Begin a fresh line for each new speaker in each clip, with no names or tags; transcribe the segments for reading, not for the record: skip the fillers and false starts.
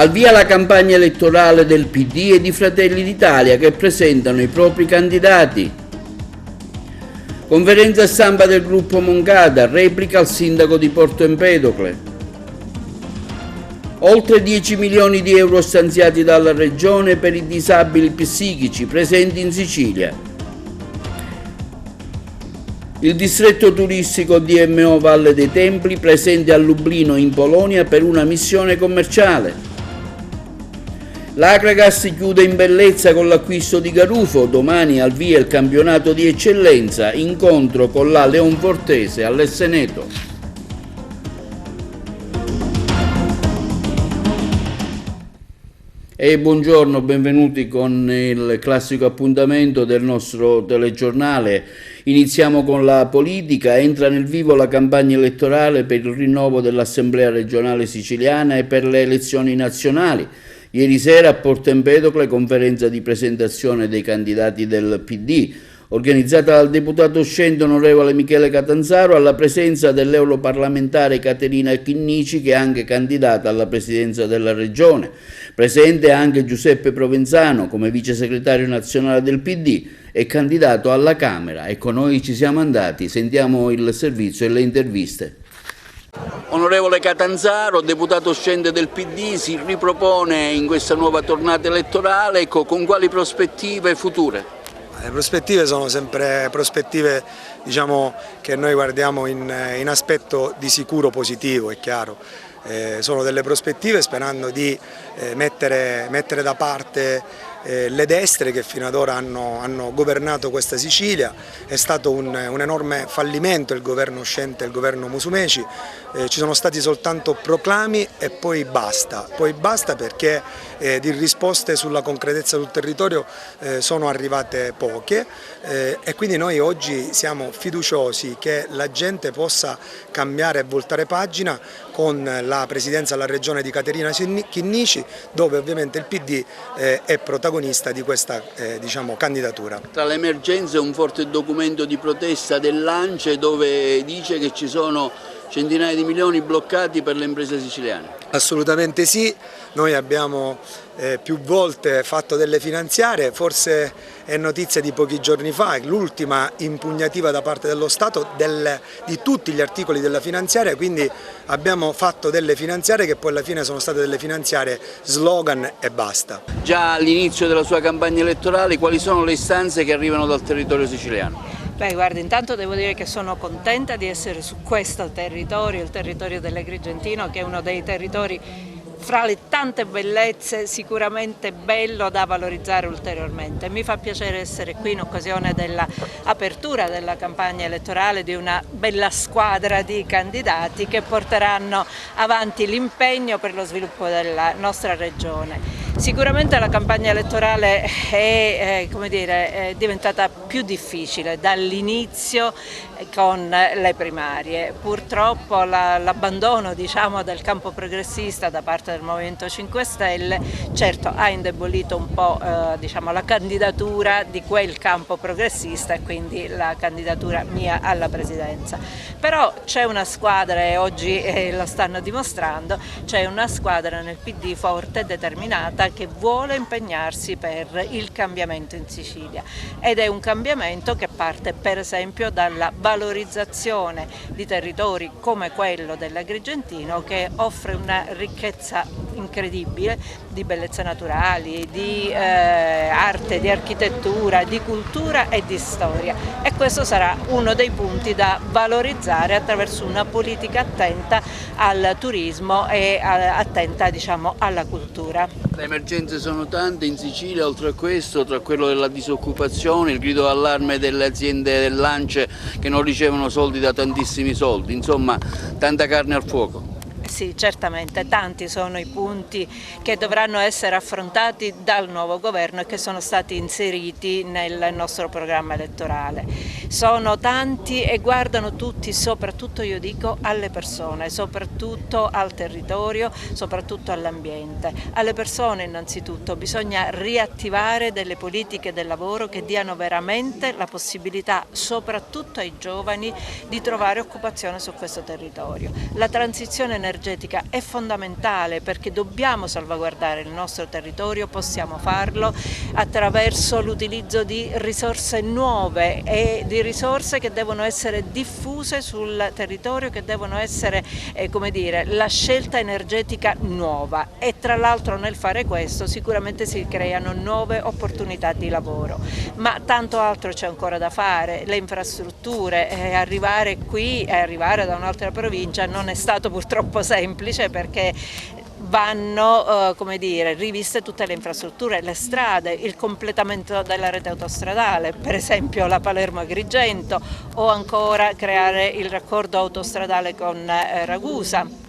Al via la campagna elettorale del PD e di Fratelli d'Italia che presentano i propri candidati. Conferenza stampa del gruppo Moncada, replica al sindaco di Porto Empedocle. Oltre 10 milioni di euro stanziati dalla Regione per i disabili psichici presenti in Sicilia. Il distretto turistico DMO Valle dei Templi presente a Lublino in Polonia per una missione commerciale. L'Akragas si chiude in bellezza con l'acquisto di Garufo, domani al via il campionato di eccellenza, incontro con la Leonfortese all'Esseneto. E buongiorno, benvenuti con il classico appuntamento del nostro telegiornale. Iniziamo con la politica, entra nel vivo la campagna elettorale per il rinnovo dell'Assemblea regionale siciliana e per le elezioni nazionali. Ieri sera a Porto Empedocle conferenza di presentazione dei candidati del PD, organizzata dal deputato uscente onorevole Michele Catanzaro alla presenza dell'europarlamentare Caterina Chinnici, che è anche candidata alla presidenza della regione. Presente anche Giuseppe Provenzano come vice segretario nazionale del PD e candidato alla Camera. Ecco, noi ci siamo andati, sentiamo il servizio e le interviste. Onorevole Catanzaro, deputato uscente del PD, si ripropone in questa nuova tornata elettorale, ecco, con quali prospettive future?
Le prospettive sono sempre prospettive, diciamo, che noi guardiamo in aspetto di sicuro positivo, è chiaro. Sono delle prospettive sperando di mettere da parte le destre che fino ad ora hanno governato questa Sicilia. È stato un enorme fallimento il governo uscente, il governo Musumeci, ci sono stati soltanto proclami e poi basta perché di risposte sulla concretezza sul territorio sono arrivate poche e quindi noi oggi siamo fiduciosi che la gente possa cambiare e voltare pagina con la presidenza alla regione di Caterina Chinnici, dove ovviamente il PD è protagonista di questa diciamo, candidatura.
Tra le emergenze un forte documento di protesta dell'ANCE dove dice che ci sono centinaia di milioni bloccati per le imprese siciliane.
Assolutamente sì, noi abbiamo più volte fatto delle finanziarie, forse è notizia di pochi giorni fa, l'ultima impugnativa da parte dello Stato di tutti gli articoli della finanziaria, quindi abbiamo fatto delle finanziarie che poi alla fine sono state delle finanziarie slogan e basta.
Già all'inizio della sua campagna elettorale quali sono le istanze che arrivano dal territorio siciliano?
Beh, guarda, intanto devo dire che sono contenta di essere su questo territorio, il territorio dell'Agrigentino, che è uno dei territori fra le tante bellezze sicuramente bello da valorizzare ulteriormente. Mi fa piacere essere qui in occasione dell'apertura della campagna elettorale di una bella squadra di candidati che porteranno avanti l'impegno per lo sviluppo della nostra regione. Sicuramente la campagna elettorale è diventata più difficile dall'inizio con le primarie. Purtroppo l'abbandono del campo progressista da parte del Movimento 5 Stelle certo ha indebolito un po' la candidatura di quel campo progressista e quindi la candidatura mia alla presidenza. Però c'è una squadra e oggi lo stanno dimostrando, c'è una squadra nel PD forte e determinata che vuole impegnarsi per il cambiamento in Sicilia ed è un cambiamento che parte per esempio dalla valorizzazione di territori come quello dell'Agrigentino, che offre una ricchezza incredibile di bellezze naturali, di arte, di architettura, di cultura e di storia, e questo sarà uno dei punti da valorizzare attraverso una politica attenta al turismo e attenta alla cultura.
Le emergenze sono tante in Sicilia, oltre a questo, tra quello della disoccupazione, il grido d'allarme delle aziende dell'ANCE che non ricevono soldi da tantissimi soldi, insomma tanta carne al fuoco.
Sì, certamente, tanti sono i punti che dovranno essere affrontati dal nuovo governo e che sono stati inseriti nel nostro programma elettorale. sono tanti e guardano tutti, soprattutto io dico, alle persone, soprattutto al territorio, soprattutto all'ambiente. Alle persone innanzitutto bisogna riattivare delle politiche del lavoro che diano veramente la possibilità, soprattutto ai giovani, di trovare occupazione su questo territorio. La transizione energetica è fondamentale perché dobbiamo salvaguardare il nostro territorio, possiamo farlo attraverso l'utilizzo di risorse nuove e di risorse che devono essere diffuse sul territorio, che devono essere come dire, la scelta energetica nuova, e tra l'altro nel fare questo sicuramente si creano nuove opportunità di lavoro, ma tanto altro c'è ancora da fare. Le infrastrutture, arrivare qui e arrivare da un'altra provincia non è stato purtroppo semplice, perché vanno come dire, riviste tutte le infrastrutture, le strade, il completamento della rete autostradale, per esempio la Palermo-Agrigento, o ancora creare il raccordo autostradale con Ragusa,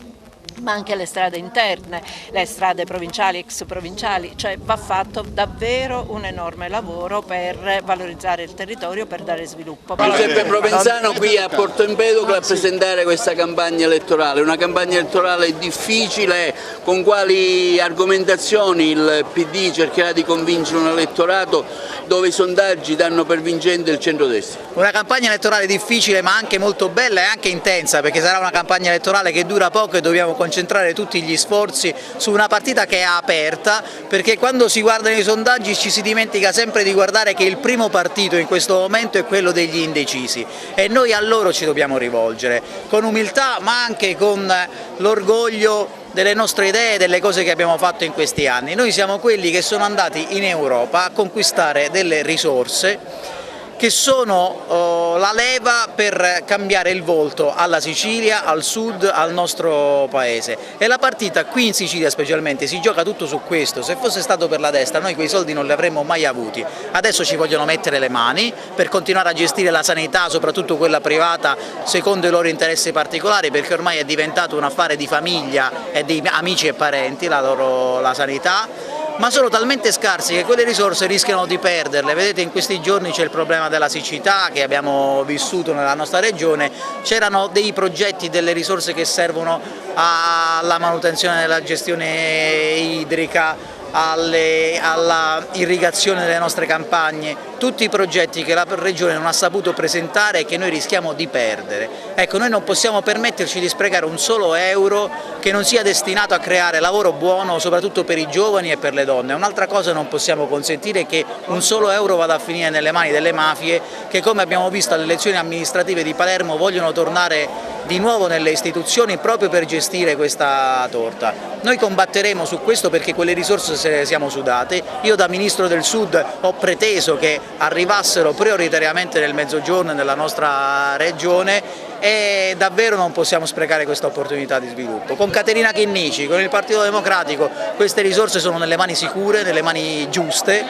ma anche le strade interne, le strade provinciali, ex provinciali, cioè va fatto davvero un enorme lavoro per valorizzare il territorio, per dare sviluppo.
Giuseppe Provenzano qui a Porto Empedocle a presentare questa campagna elettorale, una campagna elettorale difficile. Con quali argomentazioni il PD cercherà di convincere un elettorato dove i sondaggi danno per vincente il centrodestra?
Una campagna elettorale difficile ma anche molto bella e anche intensa, perché sarà una campagna elettorale che dura poco e dobbiamo concentrare tutti gli sforzi su una partita che è aperta, perché quando si guardano i sondaggi ci si dimentica sempre di guardare che il primo partito in questo momento è quello degli indecisi, e noi a loro ci dobbiamo rivolgere con umiltà ma anche con l'orgoglio delle nostre idee e delle cose che abbiamo fatto in questi anni. Noi siamo quelli che sono andati in Europa a conquistare delle risorse che sono la leva per cambiare il volto alla Sicilia, al sud, al nostro paese, e la partita qui in Sicilia specialmente si gioca tutto su questo. Se fosse stato per la destra noi quei soldi non li avremmo mai avuti, adesso ci vogliono mettere le mani per continuare a gestire la sanità, soprattutto quella privata, secondo i loro interessi particolari, perché ormai è diventato un affare di famiglia e di amici e parenti la sanità. Ma sono talmente scarsi che quelle risorse rischiano di perderle. Vedete, in questi giorni c'è il problema della siccità che abbiamo vissuto nella nostra regione, c'erano dei progetti, delle risorse che servono alla manutenzione della gestione idrica, alla irrigazione delle nostre campagne, tutti i progetti che la Regione non ha saputo presentare e che noi rischiamo di perdere. Ecco, noi non possiamo permetterci di sprecare un solo euro che non sia destinato a creare lavoro buono, soprattutto per i giovani e per le donne. Un'altra cosa non possiamo consentire, che un solo euro vada a finire nelle mani delle mafie che, come abbiamo visto alle elezioni amministrative di Palermo, vogliono tornare di nuovo nelle istituzioni proprio per gestire questa torta. Noi combatteremo su questo perché quelle risorse se le siamo sudate. Io da Ministro del Sud ho preteso che arrivassero prioritariamente nel Mezzogiorno e nella nostra regione, e davvero non possiamo sprecare questa opportunità di sviluppo. Con Caterina Chinnici, con il Partito Democratico, queste risorse sono nelle mani sicure, nelle mani giuste,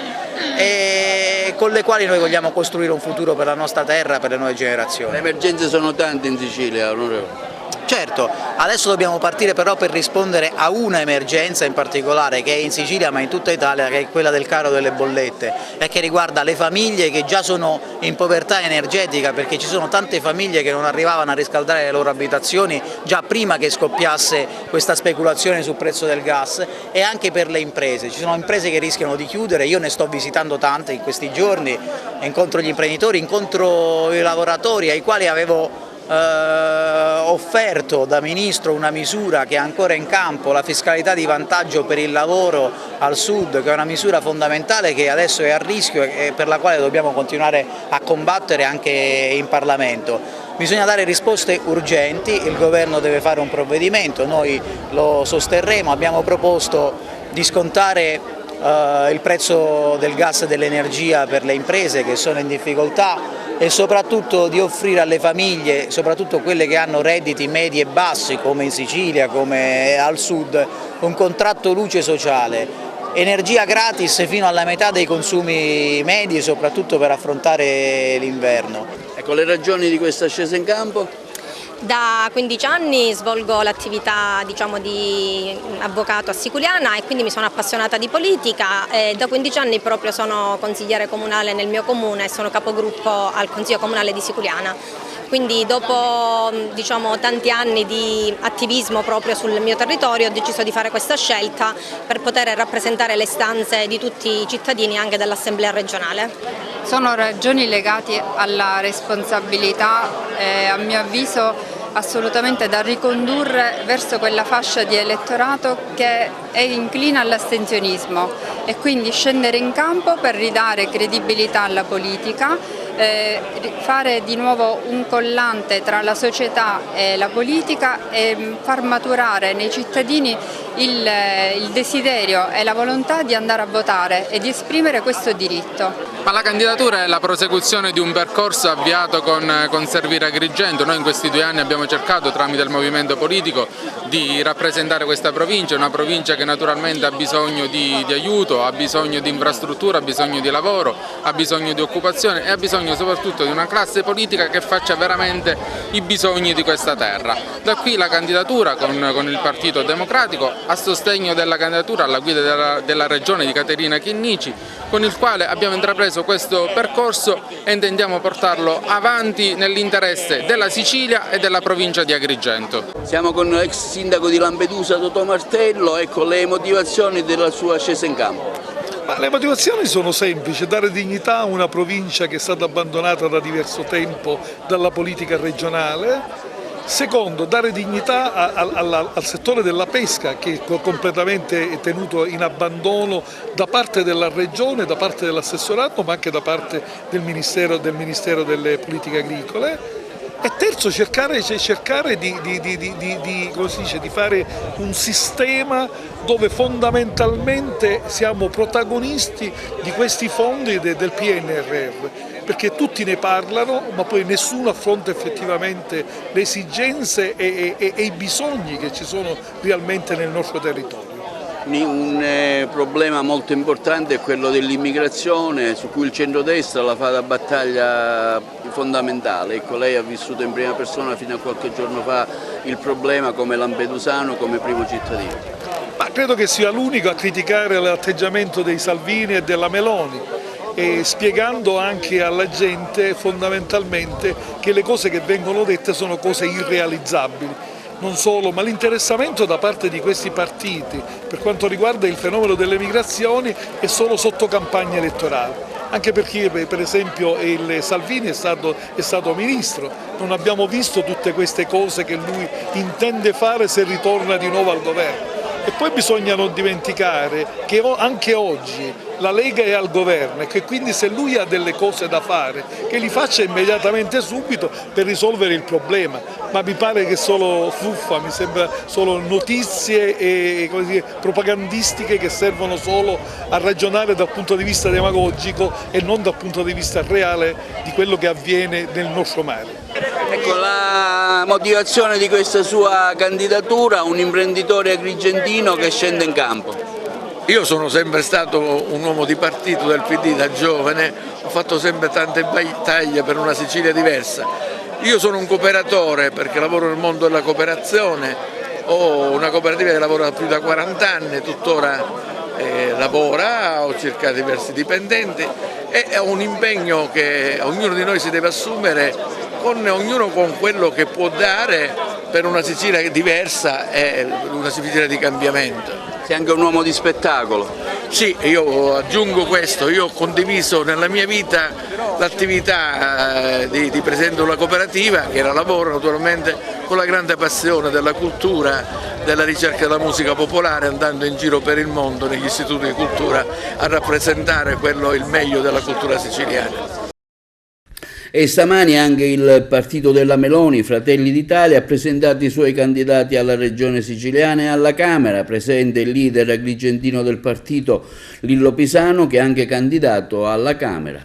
e con le quali noi vogliamo costruire un futuro per la nostra terra, per le nuove generazioni.
Le emergenze sono tante in Sicilia, onorevole.
Certo, adesso dobbiamo partire però per rispondere a una emergenza in particolare che è in Sicilia ma in tutta Italia, che è quella del caro delle bollette, e che riguarda le famiglie che già sono in povertà energetica, perché ci sono tante famiglie che non arrivavano a riscaldare le loro abitazioni già prima che scoppiasse questa speculazione sul prezzo del gas, e anche per le imprese. Ci sono imprese che rischiano di chiudere, io ne sto visitando tante in questi giorni, incontro gli imprenditori, incontro i lavoratori ai quali avevo offerto da Ministro una misura che è ancora in campo, la fiscalità di vantaggio per il lavoro al Sud, che è una misura fondamentale che adesso è a rischio e per la quale dobbiamo continuare a combattere anche in Parlamento. Bisogna dare risposte urgenti, il Governo deve fare un provvedimento, noi lo sosterremo, abbiamo proposto di scontare il prezzo del gas e dell'energia per le imprese che sono in difficoltà, e soprattutto di offrire alle famiglie, soprattutto quelle che hanno redditi medi e bassi come in Sicilia, come al Sud, un contratto luce sociale, energia gratis fino alla metà dei consumi medi, soprattutto per affrontare l'inverno.
Ecco, le ragioni di questa scesa in campo?
Da 15 anni svolgo l'attività di avvocato a Siculiana e quindi mi sono appassionata di politica e da 15 anni proprio sono consigliere comunale nel mio comune e sono capogruppo al Consiglio Comunale di Siculiana. Quindi dopo tanti anni di attivismo proprio sul mio territorio ho deciso di fare questa scelta per poter rappresentare le istanze di tutti i cittadini anche dell'Assemblea regionale.
Sono ragioni legate alla responsabilità, a mio avviso assolutamente da ricondurre verso quella fascia di elettorato che è inclina all'astensionismo e quindi scendere in campo per ridare credibilità alla politica, fare di nuovo un collante tra la società e la politica e far maturare nei cittadini il desiderio e la volontà di andare a votare e di esprimere questo diritto.
Ma la candidatura è la prosecuzione di un percorso avviato con Servire Agrigento. Noi in questi 2 anni abbiamo cercato tramite il movimento politico di rappresentare questa provincia, una provincia che naturalmente ha bisogno di aiuto, ha bisogno di infrastruttura, ha bisogno di lavoro, ha bisogno di occupazione e ha bisogno soprattutto di una classe politica che faccia veramente i bisogni di questa terra. Da qui la candidatura con il Partito Democratico a sostegno della candidatura alla guida della regione di Caterina Chinnici, con il quale abbiamo intrapreso questo percorso e intendiamo portarlo avanti nell'interesse della Sicilia e della provincia di Agrigento.
Siamo con l'ex sindaco di Lampedusa Totò Martello e con le motivazioni della sua scesa in campo.
Le motivazioni sono semplici: dare dignità a una provincia che è stata abbandonata da diverso tempo dalla politica regionale. Secondo, dare dignità al settore della pesca, che è completamente tenuto in abbandono da parte della Regione, da parte dell'assessorato, ma anche da parte del Ministero delle Politiche Agricole. E terzo, cercare di fare un sistema dove fondamentalmente siamo protagonisti di questi fondi del PNRR, perché tutti ne parlano ma poi nessuno affronta effettivamente le esigenze e i bisogni che ci sono realmente nel nostro territorio.
Un problema molto importante è quello dell'immigrazione, su cui il centrodestra la fa da battaglia fondamentale. Ecco, lei ha vissuto in prima persona fino a qualche giorno fa il problema come lampedusano, come primo cittadino.
Ma credo che sia l'unico a criticare l'atteggiamento dei Salvini e della Meloni, e spiegando anche alla gente fondamentalmente che le cose che vengono dette sono cose irrealizzabili. Non solo, ma l'interessamento da parte di questi partiti per quanto riguarda il fenomeno delle migrazioni è solo sotto campagna elettorale. Anche perché per esempio il Salvini è stato ministro, non abbiamo visto tutte queste cose che lui intende fare se ritorna di nuovo al governo. E poi bisogna non dimenticare che anche oggi la Lega è al governo e che quindi se lui ha delle cose da fare che li faccia immediatamente subito per risolvere il problema, ma mi pare che solo fuffa, mi sembra solo notizie e propagandistiche che servono solo a ragionare dal punto di vista demagogico e non dal punto di vista reale di quello che avviene nel nostro mare.
Ecco la motivazione di questa sua candidatura, un imprenditore agrigentino che scende in campo.
Io sono sempre stato un uomo di partito del PD da giovane, ho fatto sempre tante battaglie per una Sicilia diversa. Io sono un cooperatore perché lavoro nel mondo della cooperazione, ho una cooperativa che lavora da più da 40 anni, tuttora lavora, ho circa diversi dipendenti e è un impegno che ognuno di noi si deve assumere, ognuno con quello che può dare per una Sicilia diversa e una Sicilia di cambiamento.
Sei anche un uomo di spettacolo.
Sì, io aggiungo questo, io ho condiviso nella mia vita l'attività di presidente di una cooperativa, che era lavoro naturalmente, con la grande passione della cultura, della ricerca della musica popolare, andando in giro per il mondo negli istituti di cultura a rappresentare il meglio della cultura siciliana.
E stamani anche il partito della Meloni, Fratelli d'Italia, ha presentato i suoi candidati alla regione siciliana e alla Camera. Presente il leader agrigentino del partito, Lillo Pisano, che è anche candidato alla Camera.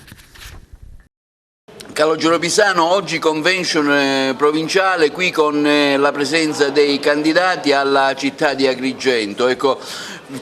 Calogero Pisano, oggi convention provinciale qui con la presenza dei candidati alla città di Agrigento. Ecco,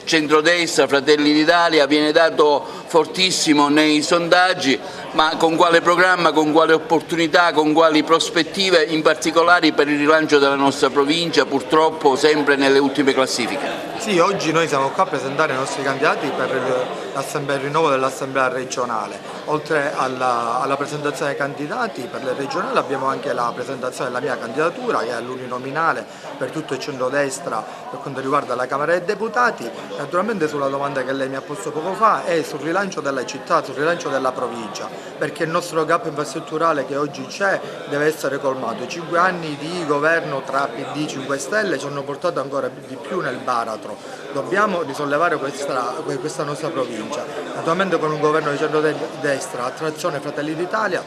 centrodestra, Fratelli d'Italia, viene dato fortissimo nei sondaggi, ma con quale programma, con quale opportunità, con quali prospettive, in particolare per il rilancio della nostra provincia, purtroppo sempre nelle ultime classifiche?
Sì, oggi noi siamo qua a presentare i nostri candidati per il rinnovo dell'Assemblea regionale. Oltre alla presentazione dei candidati per le regionali abbiamo anche la presentazione della mia candidatura, che è l'uninominale per tutto il centrodestra per quanto riguarda la Camera dei Deputati. Naturalmente sulla domanda che lei mi ha posto poco fa è sul rilancio della città, sul rilancio della provincia, perché il nostro gap infrastrutturale che oggi c'è deve essere colmato. 5 anni di governo tra PD e 5 Stelle ci hanno portato ancora di più nel baratro. Dobbiamo risollevare questa nostra provincia, naturalmente con un governo di centrodestra, attrazione Fratelli d'Italia,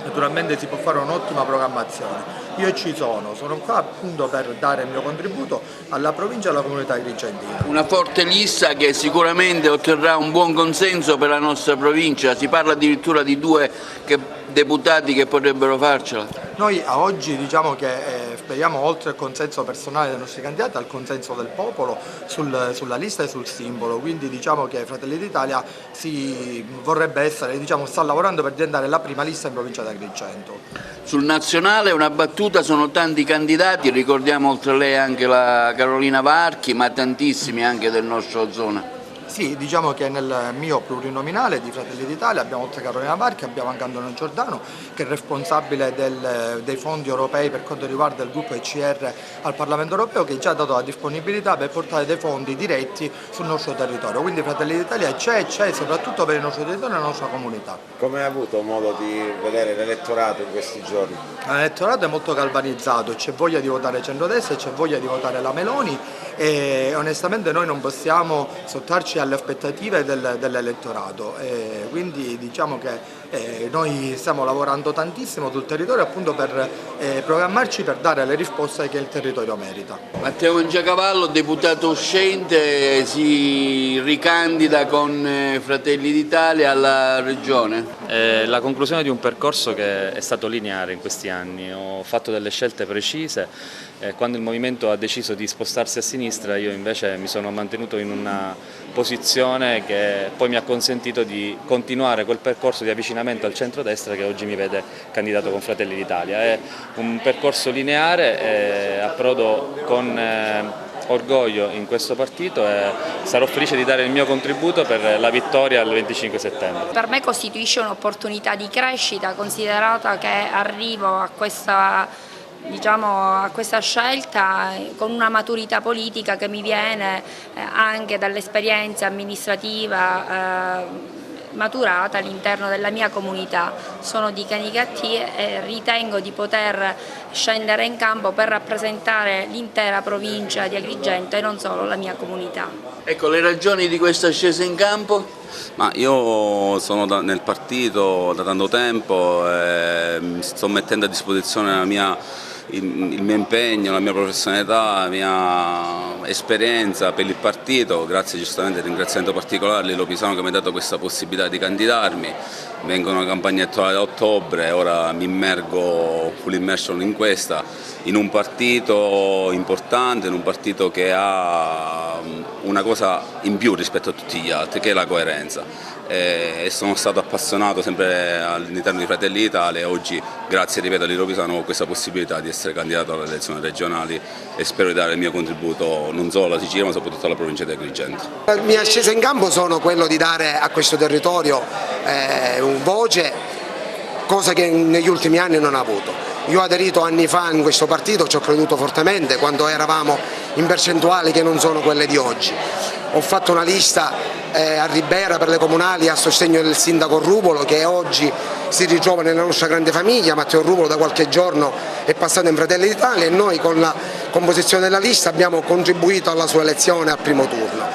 naturalmente si può fare un'ottima programmazione. Io sono qua appunto per dare il mio contributo alla provincia e alla comunità agrigentina.
Una forte lista che sicuramente otterrà un buon consenso per la nostra provincia, si parla addirittura di 2 deputati che potrebbero farcela.
Noi a oggi diciamo che speriamo, oltre al consenso personale dei nostri candidati, al consenso del popolo sulla lista e sul simbolo, quindi diciamo che Fratelli d'Italia vorrebbe essere, sta lavorando per diventare la prima lista in provincia di Agrigento.
Sul nazionale una battuta, sono tanti candidati, ricordiamo oltre a lei anche la Carolina Varchi, ma tantissimi anche del nostro zona.
Sì, diciamo che nel mio plurinominale di Fratelli d'Italia abbiamo oltre a Carolina Varchi, abbiamo anche Antonio Giordano che è responsabile dei fondi europei per quanto riguarda il gruppo ECR al Parlamento europeo, che già ha dato la disponibilità per portare dei fondi diretti sul nostro territorio. Quindi Fratelli d'Italia c'è soprattutto per il nostro territorio e la nostra comunità.
Come ha avuto modo di vedere l'elettorato in questi giorni?
L'elettorato è molto galvanizzato, c'è voglia di votare centrodestra, c'è voglia di votare la Meloni e onestamente noi non possiamo sottrarci alle aspettative dell'elettorato, quindi diciamo che noi stiamo lavorando tantissimo sul territorio appunto per programmarci per dare le risposte che il territorio merita.
Matteo Mangiacavallo, deputato uscente, si ricandida con Fratelli d'Italia alla Regione.
La conclusione di un percorso che è stato lineare in questi anni, ho fatto delle scelte precise. Quando il Movimento ha deciso di spostarsi a sinistra io invece mi sono mantenuto in una posizione che poi mi ha consentito di continuare quel percorso di avvicinamento al centrodestra che oggi mi vede candidato con Fratelli d'Italia. È un percorso lineare, approdo con orgoglio in questo partito e sarò felice di dare il mio contributo per la vittoria il 25 settembre.
Per me costituisce un'opportunità di crescita, considerata che arrivo a questa scelta con una maturità politica che mi viene anche dall'esperienza amministrativa maturata all'interno della mia comunità. Sono di Canicattì e ritengo di poter scendere in campo per rappresentare l'intera provincia di Agrigento e non solo la mia comunità.
Ecco, le ragioni di questa scesa in campo?
Ma io sono nel partito da tanto tempo e sto mettendo a disposizione il mio impegno, la mia professionalità, la mia esperienza per il partito, grazie giustamente al ringraziamento particolare a Lillo Pisano che mi ha dato questa possibilità di candidarmi. Vengo una campagna elettorale a ottobre, ora mi immergo full immersion in un partito importante, in un partito che ha una cosa in più rispetto a tutti gli altri, che è la coerenza. E sono stato appassionato sempre all'interno di Fratelli d'Italia e oggi, grazie ripeto a Lillo Pisano, ho questa possibilità di essere candidato alle elezioni regionali e spero di dare il mio contributo non solo alla Sicilia ma soprattutto alla provincia di Agrigento.
La mia scesa in campo sono quello di dare a questo territorio un voce, cosa che negli ultimi anni non ha avuto. Io ho aderito anni fa in questo partito, ci ho creduto fortemente quando eravamo in percentuali che non sono quelle di oggi. Ho fatto una lista a Ribera per le comunali a sostegno del sindaco Rubolo, che oggi si ritrova nella nostra grande famiglia. Matteo Rubolo da qualche giorno è passato in Fratelli d'Italia e noi con la composizione della lista abbiamo contribuito alla sua elezione al primo turno.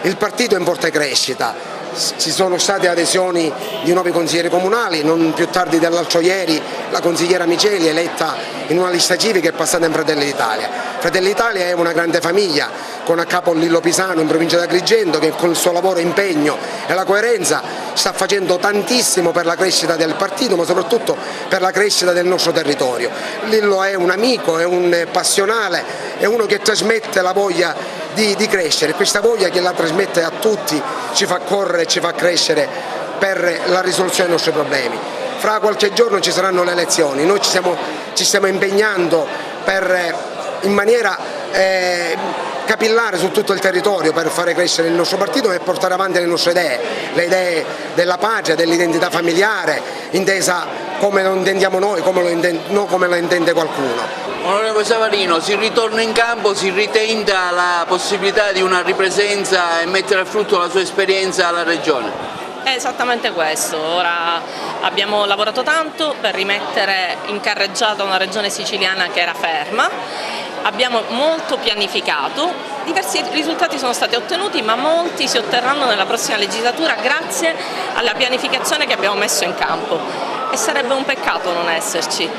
Il partito è in forte crescita. Ci sono state adesioni di nuovi consiglieri comunali, non più tardi dell'altro ieri la consigliera Miceli eletta in una lista civica è passata in Fratelli d'Italia. Fratelli d'Italia è una grande famiglia con a capo Lillo Pisano in provincia di Agrigento che con il suo lavoro e impegno e la coerenza sta facendo tantissimo per la crescita del partito ma soprattutto per la crescita del nostro territorio. Lillo è un amico, è un passionale, è uno che trasmette la voglia di crescere. Questa voglia che la trasmette a tutti ci fa correre, ci fa crescere per la risoluzione dei nostri problemi. Fra qualche giorno ci saranno le elezioni, noi ci stiamo impegnando in maniera capillare su tutto il territorio per fare crescere il nostro partito e portare avanti le nostre idee, le idee della patria, dell'identità familiare, intesa come lo intendiamo noi, non come lo intende qualcuno.
Onorevole Savarino, si ritorna in campo, si ritenta la possibilità di una ripresenza e mettere a frutto la sua esperienza alla Regione?
È esattamente questo, ora abbiamo lavorato tanto per rimettere in carreggiata una regione siciliana che era ferma, abbiamo molto pianificato, diversi risultati sono stati ottenuti ma molti si otterranno nella prossima legislatura grazie alla pianificazione che abbiamo messo in campo. E sarebbe un peccato non esserci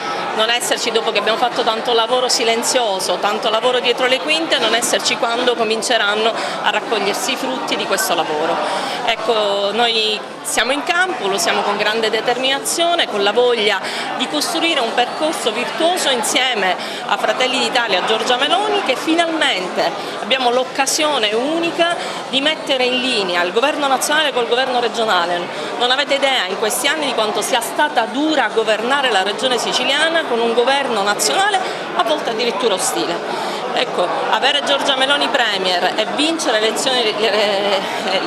dopo che abbiamo fatto tanto lavoro silenzioso, tanto lavoro dietro le quinte, non esserci quando cominceranno a raccogliersi i frutti di questo lavoro. Ecco, noi siamo in campo, lo siamo con grande determinazione, con la voglia di costruire un percorso virtuoso insieme a Fratelli d'Italia, a Giorgia Meloni, che finalmente abbiamo l'occasione unica di mettere in linea il governo nazionale col governo regionale. Non avete idea in questi anni di quanto sia stata dura governare la regione siciliana con un governo nazionale a volte addirittura ostile. Ecco, avere Giorgia Meloni Premier e vincere le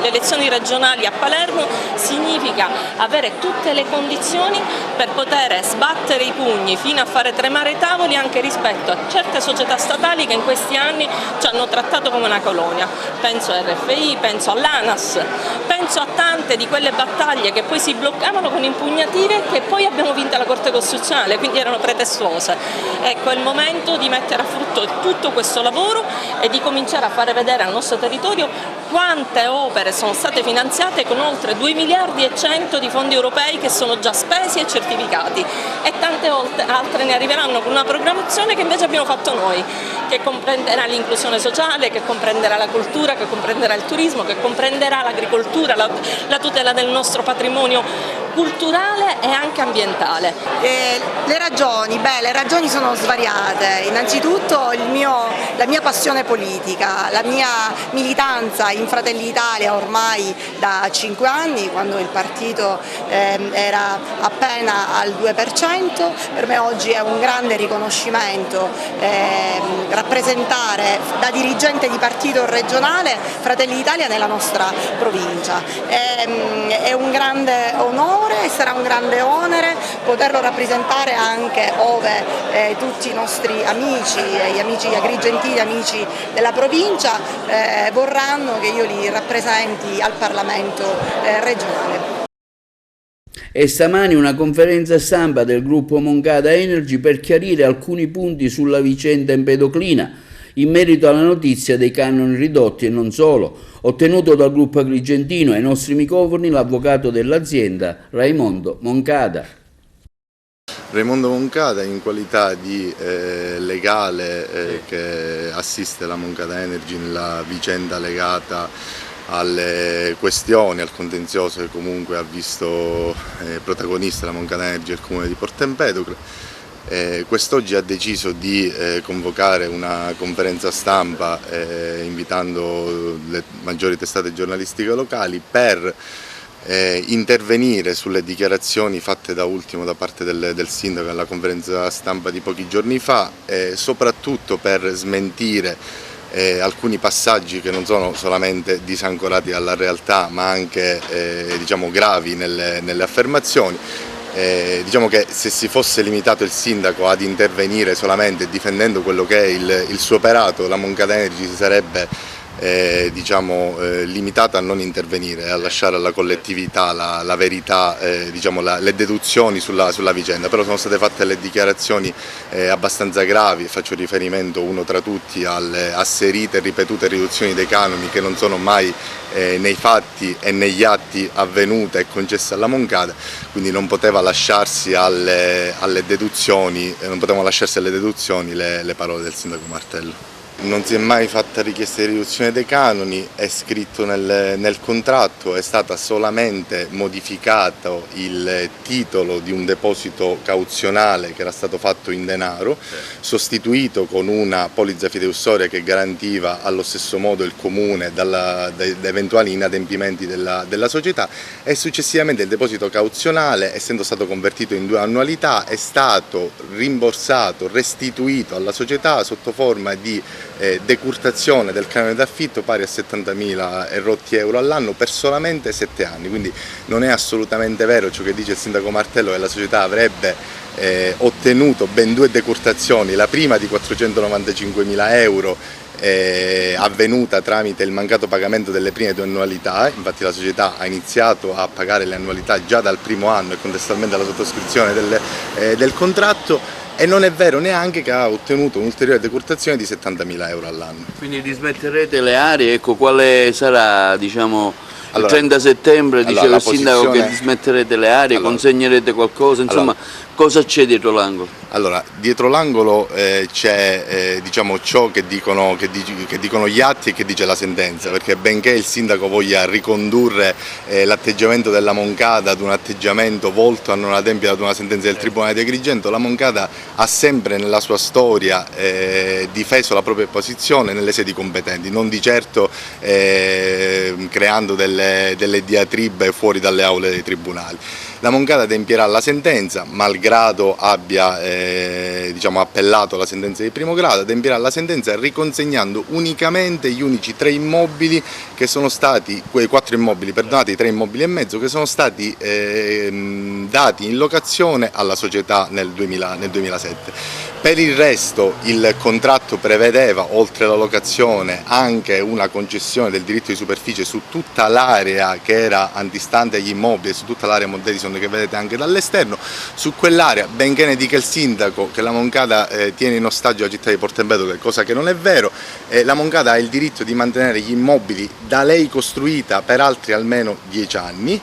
elezioni regionali a Palermo significa avere tutte le condizioni per poter sbattere i pugni fino a fare tremare i tavoli anche rispetto a certe società statali che in questi anni ci hanno trattato come una colonia. Penso a RFI, penso all'ANAS, penso a tante di quelle battaglie che poi si bloccavano con impugnative che poi abbiamo vinto alla Corte Costituzionale, quindi erano pretestuose. Ecco, è il momento di mettere a frutto tutto questo lavoro e di cominciare a fare vedere al nostro territorio quante opere sono state finanziate con oltre 2 miliardi e 100 di fondi europei che sono già spesi e certificati, e tante altre ne arriveranno con una programmazione che invece abbiamo fatto noi, che comprenderà l'inclusione sociale, che comprenderà la cultura, che comprenderà il turismo, che comprenderà l'agricoltura, la tutela del nostro patrimonio culturale e anche ambientale.
Le ragioni sono svariate. Innanzitutto la mia passione politica, la mia militanza in Fratelli d'Italia ormai da 5 anni, quando il partito era appena al 2%, per me oggi è un grande riconoscimento rappresentare da dirigente di partito regionale Fratelli d'Italia nella nostra provincia. È un grande onore e sarà un grande onere poterlo rappresentare anche ove tutti i nostri amici, gli amici agrigentini, amici della provincia vorranno che io li rappresenti al Parlamento regionale.
E stamani una conferenza stampa del gruppo Moncada Energy per chiarire alcuni punti sulla vicenda Empedoclina in merito alla notizia dei canoni ridotti e non solo, ottenuto dal gruppo agrigentino ai nostri microfoni l'avvocato dell'azienda Raimondo Moncada.
Raimondo Moncada in qualità di legale che assiste la Moncada Energy nella vicenda legata alle questioni, al contenzioso che comunque ha visto protagonista la Moncada Energy e il comune di Porto Empedocle. Quest'oggi ha deciso di convocare una conferenza stampa invitando le maggiori testate giornalistiche locali per intervenire sulle dichiarazioni fatte da ultimo da parte del sindaco alla conferenza stampa di pochi giorni fa e soprattutto per smentire alcuni passaggi che non sono solamente disancorati dalla realtà ma anche diciamo, gravi nelle affermazioni. Diciamo che se si fosse limitato il sindaco ad intervenire solamente difendendo quello che è il suo operato, la Moncada Energy si sarebbe diciamo, limitata a non intervenire, a lasciare alla collettività la verità, diciamo, le deduzioni sulla vicenda, però sono state fatte le dichiarazioni abbastanza gravi, faccio riferimento uno tra tutti alle asserite e ripetute riduzioni dei canoni che non sono mai nei fatti e negli atti avvenute e concesse alla Moncada, quindi non poteva lasciarsi alle deduzioni, non potevano lasciarsi alle deduzioni le parole del sindaco Martello. Non si è mai fatto fatta richiesta di riduzione dei canoni, è scritto nel contratto, è stata solamente modificato il titolo di un deposito cauzionale che era stato fatto in denaro, sostituito con una polizza fideiussoria che garantiva allo stesso modo il comune da eventuali inadempimenti della società, e successivamente il deposito cauzionale, essendo stato convertito in 2 annualità, è stato rimborsato, restituito alla società sotto forma di decurtazione del canone d'affitto pari a 70.000 e rotti euro all'anno per solamente 7 anni. Quindi non è assolutamente vero ciò che dice il sindaco Martello, che la società avrebbe ottenuto ben 2 decurtazioni, la prima di 495.000 euro avvenuta tramite il mancato pagamento delle prime 2 annualità. Infatti la società ha iniziato a pagare le annualità già dal primo anno e contestualmente alla sottoscrizione del contratto, e non è vero neanche che ha ottenuto un'ulteriore decurtazione di 70.000 euro all'anno.
Quindi dismetterete le aree, ecco, quale sarà, diciamo, il 30 settembre, dice il sindaco che dismetterete le aree, consegnerete qualcosa, insomma, cosa c'è dietro l'angolo?
Allora, dietro l'angolo c'è diciamo, ciò che dicono gli atti e che dice la sentenza, perché benché il sindaco voglia ricondurre l'atteggiamento della Moncada ad un atteggiamento volto a non adempiere ad una sentenza del Tribunale di Agrigento, la Moncada ha sempre nella sua storia difeso la propria posizione nelle sedi competenti, non di certo creando delle diatribe fuori dalle aule dei tribunali. La Moncada adempierà la sentenza, malgrado abbia diciamo, appellato la sentenza di primo grado, adempierà la sentenza riconsegnando unicamente gli unici 3 immobili che sono stati, quei 4 immobili, perdonate, i 3 immobili e mezzo che sono stati dati in locazione alla società nel 2007. Per il resto il contratto prevedeva, oltre alla locazione, anche una concessione del diritto di superficie su tutta l'area che era antistante agli immobili, su tutta l'area Montedison che vedete anche dall'esterno. Su quell'area, benché ne dica il sindaco che la Moncada tiene in ostaggio la città di Porto Empedocle, cosa che non è vero, la Moncada ha il diritto di mantenere gli immobili da lei costruita per altri almeno 10 anni.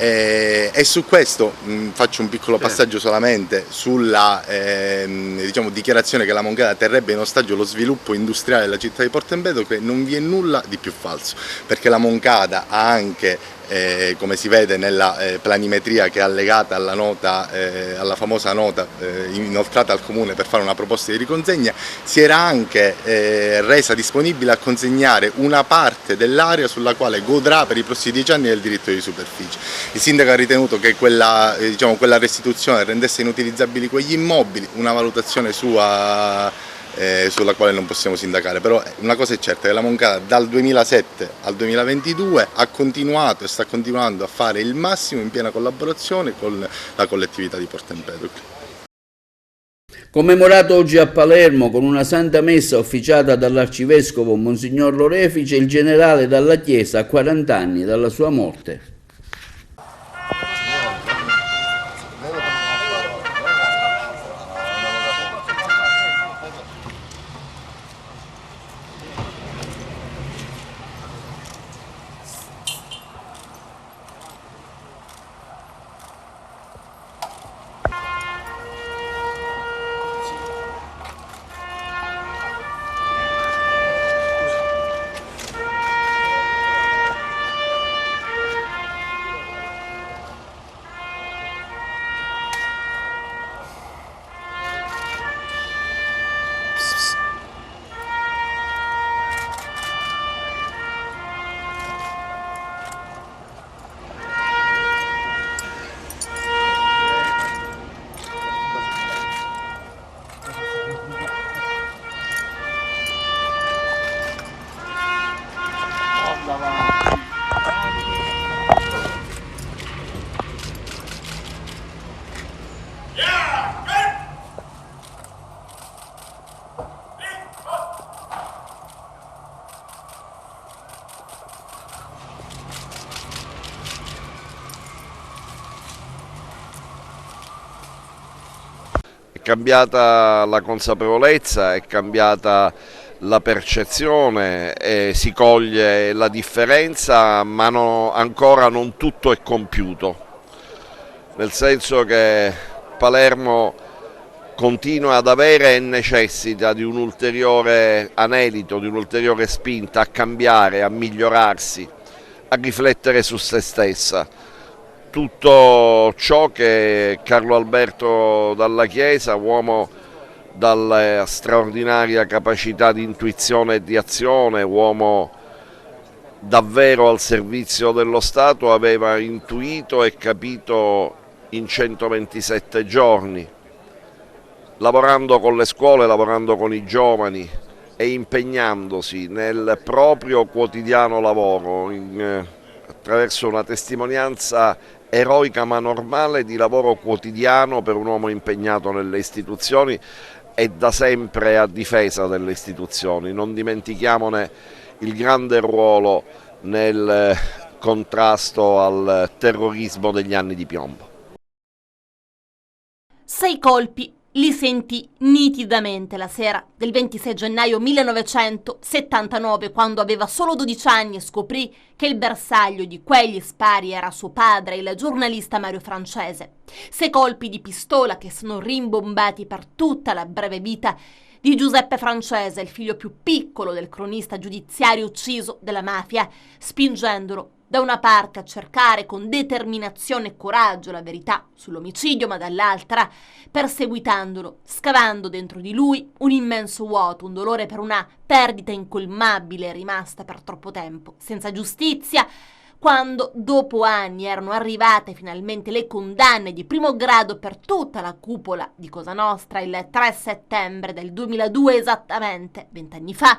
E su questo faccio un piccolo passaggio solamente sulla diciamo, dichiarazione che la Moncada terrebbe in ostaggio lo sviluppo industriale della città di Porto Empedocle. Non vi è nulla di più falso, perché la Moncada ha anche come si vede nella planimetria che è allegata alla nota, alla famosa nota inoltrata al comune per fare una proposta di riconsegna, si era anche resa disponibile a consegnare una parte dell'area sulla quale godrà per i prossimi 10 anni del diritto di superficie. Il sindaco ha ritenuto che quella restituzione rendesse inutilizzabili quegli immobili, una valutazione sua sulla quale non possiamo sindacare, però una cosa è certa, che la Moncada dal 2007 al 2022 ha continuato e sta continuando a fare il massimo in piena collaborazione con la collettività di Porto Empedocle.
Commemorato oggi a Palermo con una santa messa officiata dall'arcivescovo Monsignor Lorefice, il generale dalla Chiesa a 40 anni dalla sua morte.
È cambiata la consapevolezza, è cambiata la percezione, si coglie la differenza, ma ancora non tutto è compiuto, nel senso che Palermo continua ad avere e necessita di un ulteriore anelito, di un'ulteriore spinta a cambiare, a migliorarsi, a riflettere su se stessa. Tutto ciò che Carlo Alberto Dalla Chiesa, uomo dalla straordinaria capacità di intuizione e di azione, uomo davvero al servizio dello Stato, aveva intuito e capito in 127 giorni, lavorando con le scuole, lavorando con i giovani e impegnandosi nel proprio quotidiano lavoro attraverso una testimonianza eroica ma normale di lavoro quotidiano per un uomo impegnato nelle istituzioni e da sempre a difesa delle istituzioni. Non dimentichiamone il grande ruolo nel contrasto al terrorismo degli anni di piombo.
6 colpi li sentì nitidamente la sera del 26 gennaio 1979, quando aveva solo 12 anni e scoprì che il bersaglio di quegli spari era suo padre, il giornalista Mario Francese. 6 colpi di pistola che sono rimbombati per tutta la breve vita di Giuseppe Francese, il figlio più piccolo del cronista giudiziario ucciso dalla mafia, spingendolo da una parte a cercare con determinazione e coraggio la verità sull'omicidio, ma dall'altra perseguitandolo, scavando dentro di lui un immenso vuoto, un dolore per una perdita incolmabile rimasta per troppo tempo senza giustizia. Quando dopo anni erano arrivate finalmente le condanne di primo grado per tutta la cupola di Cosa Nostra, il 3 settembre del 2002, esattamente 20 anni fa,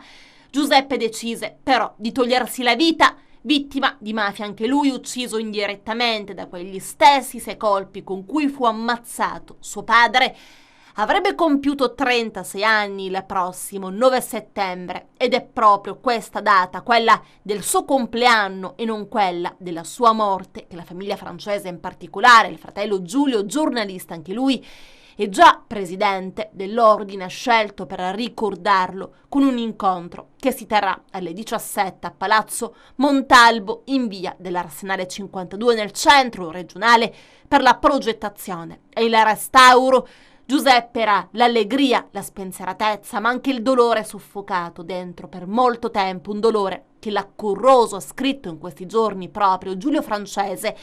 Giuseppe decise però di togliersi la vita, vittima di mafia anche lui, ucciso indirettamente da quegli stessi 6 colpi con cui fu ammazzato suo padre. Avrebbe compiuto 36 anni il prossimo 9 settembre ed è proprio questa data, quella del suo compleanno e non quella della sua morte, che la famiglia Francese, in particolare il fratello Giulio, giornalista anche lui, e già presidente dell'ordine, ha scelto per ricordarlo con un incontro che si terrà alle 17 a Palazzo Montalbo in via dell'Arsenale 52 nel centro regionale per la progettazione e il restauro. Giuseppe era l'allegria, la spensieratezza, ma anche il dolore soffocato dentro per molto tempo, un dolore che l'accorroso ha scritto in questi giorni proprio Giulio Francese,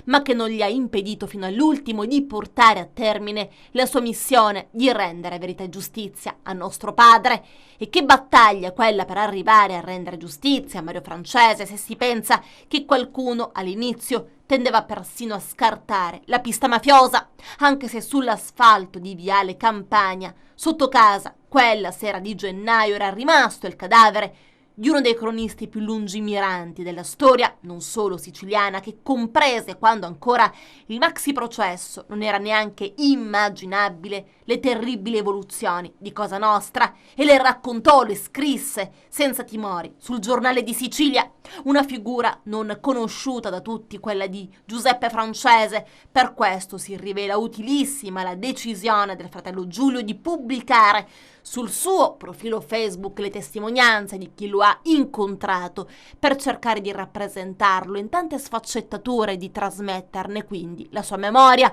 ma che non gli ha impedito fino all'ultimo di portare a termine la sua missione di rendere verità e giustizia a nostro padre. E che battaglia quella per arrivare a rendere giustizia a Mario Francese, se si pensa che qualcuno all'inizio tendeva persino a scartare la pista mafiosa, anche se sull'asfalto di Viale Campania, sotto casa, quella sera di gennaio era rimasto il cadavere di uno dei cronisti più lungimiranti della storia, non solo siciliana, che comprese quando ancora il maxi processo non era neanche immaginabile le terribili evoluzioni di Cosa Nostra e le raccontò, le scrisse senza timori sul Giornale di Sicilia. Una figura non conosciuta da tutti, quella di Giuseppe Francese. Per questo si rivela utilissima la decisione del fratello Giulio di pubblicare sul suo profilo Facebook le testimonianze di chi lo ha incontrato per cercare di rappresentarlo in tante sfaccettature e di trasmetterne quindi la sua memoria.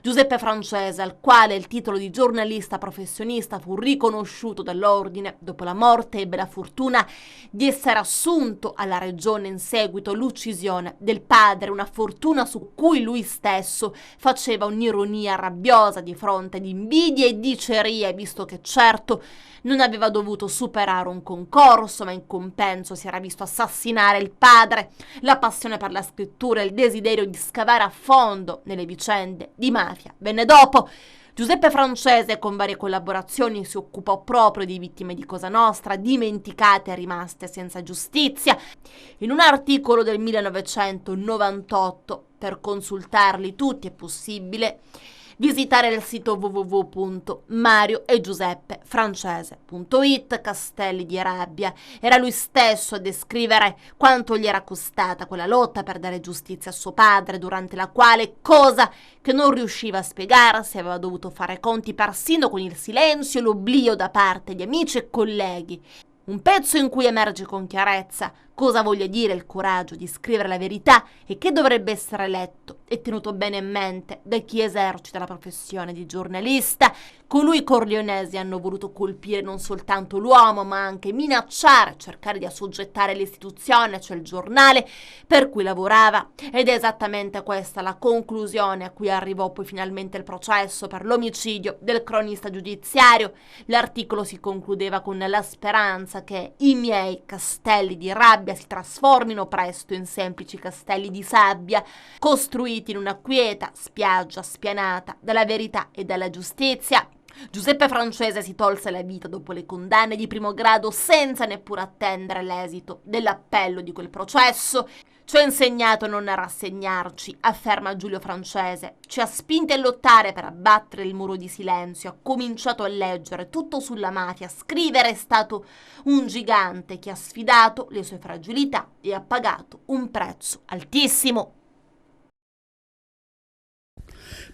Giuseppe Francese, al quale il titolo di giornalista professionista fu riconosciuto dall'ordine, dopo la morte ebbe la fortuna di essere assunto alla regione in seguito all'uccisione del padre, una fortuna su cui lui stesso faceva un'ironia rabbiosa di fronte di invidie e dicerie, visto che certo non aveva dovuto superare un concorso, ma in compenso si era visto assassinare il padre. La passione per la scrittura e il desiderio di scavare a fondo nelle vicende di mafia venne dopo. Giuseppe Francese, con varie collaborazioni, si occupò proprio di vittime di Cosa Nostra, dimenticate e rimaste senza giustizia. In un articolo del 1998, per consultarli tutti è possibile visitare il sito www.marioegiuseppefrancese.it. Castelli di rabbia. Era lui stesso a descrivere quanto gli era costata quella lotta per dare giustizia a suo padre, durante la quale, cosa che non riusciva a spiegarsi, aveva dovuto fare conti persino con il silenzio e l'oblio da parte di amici e colleghi. Un pezzo in cui emerge con chiarezza
cosa voglia dire il coraggio di scrivere la verità e che dovrebbe essere letto e tenuto bene in mente da chi esercita la professione di giornalista. Colui i corleonesi hanno voluto colpire non soltanto l'uomo, ma anche minacciare, cercare di assoggettare l'istituzione, cioè il giornale per cui lavorava. Ed è esattamente questa la conclusione a cui arrivò poi finalmente il processo per l'omicidio del cronista giudiziario. L'articolo si concludeva con la speranza che i miei castelli di rabbia si trasformino presto in semplici castelli di sabbia, costruiti in una quieta spiaggia spianata dalla verità e dalla giustizia. Giuseppe Francese si tolse la vita dopo le condanne di primo grado senza neppure attendere l'esito dell'appello di quel processo. Ci ha insegnato a non rassegnarci, afferma Giulio Francese. Ci ha spinti a lottare per abbattere il muro di silenzio, ha cominciato a leggere tutto sulla mafia, a scrivere. È stato un gigante che ha sfidato le sue fragilità e ha pagato un prezzo altissimo.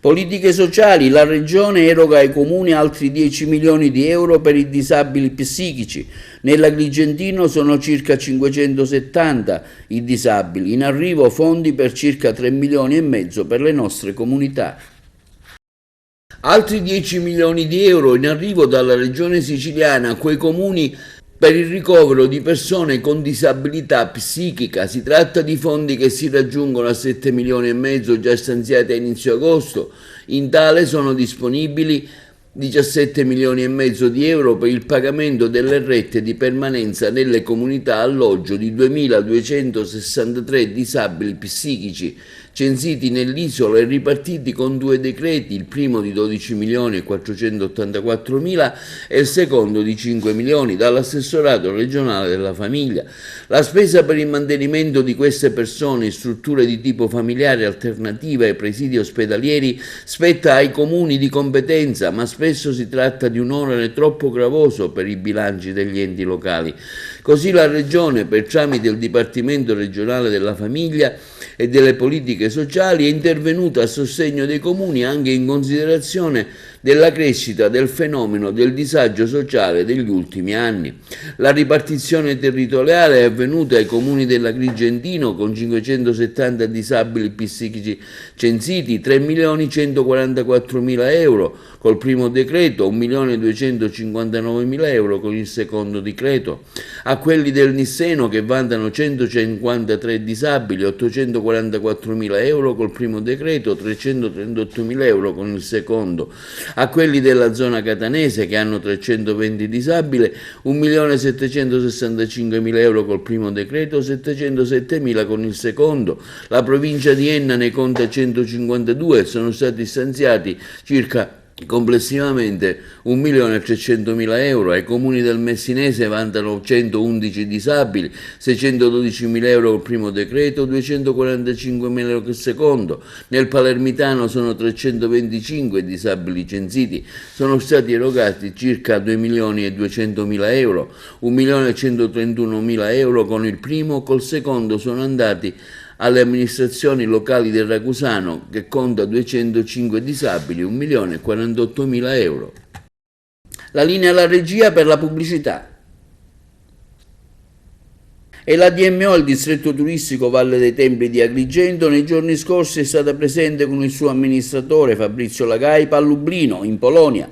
Politiche sociali. La Regione eroga ai comuni altri 10 milioni di euro per i disabili psichici. Nell'Agrigentino sono circa 570 i disabili. In arrivo fondi per circa 3 milioni e mezzo per le nostre comunità. Altri 10 milioni di euro in arrivo dalla Regione Siciliana a quei comuni per il ricovero di persone con disabilità psichica. Si tratta di fondi che si raggiungono a 7 milioni e mezzo già stanziati a inizio agosto. In tale sono disponibili 17 milioni e mezzo di euro per il pagamento delle rette di permanenza nelle comunità alloggio di 2.263 disabili psichici censiti nell'isola e ripartiti con 2 decreti, il primo di 12 milioni e 484 mila e il secondo di 5 milioni dall'assessorato regionale della famiglia. La spesa per il mantenimento di queste persone in strutture di tipo familiare alternativa ai presidi ospedalieri spetta ai comuni di competenza, ma spesso si tratta di un onere troppo gravoso per i bilanci degli enti locali. Così la Regione, per tramite il Dipartimento regionale della famiglia e delle politiche sociali, è intervenuta a sostegno dei comuni anche in considerazione della crescita del fenomeno del disagio sociale degli ultimi anni. La ripartizione territoriale è avvenuta ai comuni dell'Agrigentino con 570 disabili psichici censiti, 3.144.000 euro col primo decreto, 1.259.000 euro con il secondo decreto. A quelli del Nisseno, che vantano 153 disabili, 844.000 euro col primo decreto, 338.000 euro con il secondo. A quelli della zona catanese, che hanno 320 disabili, 1.765.000 euro col primo decreto, 707.000 con il secondo. La provincia di Enna ne conta 152, sono stati stanziati circa complessivamente 1.300.000 euro. Ai comuni del Messinese vantano 111 disabili, 612.000 euro col primo decreto, 245.000 euro col secondo. Nel Palermitano sono 325 disabili censiti, sono stati erogati circa 2.200.000 euro, 1.131.000 euro con il primo, col secondo sono andati alle amministrazioni locali del Ragusano, che conta 205 disabili, 1.048.000 euro. La linea alla regia per la pubblicità. E la DMO, il distretto turistico Valle dei Templi di Agrigento, nei giorni scorsi è stata presente con il suo amministratore Fabrizio Lagaipa a Lublino, in Polonia,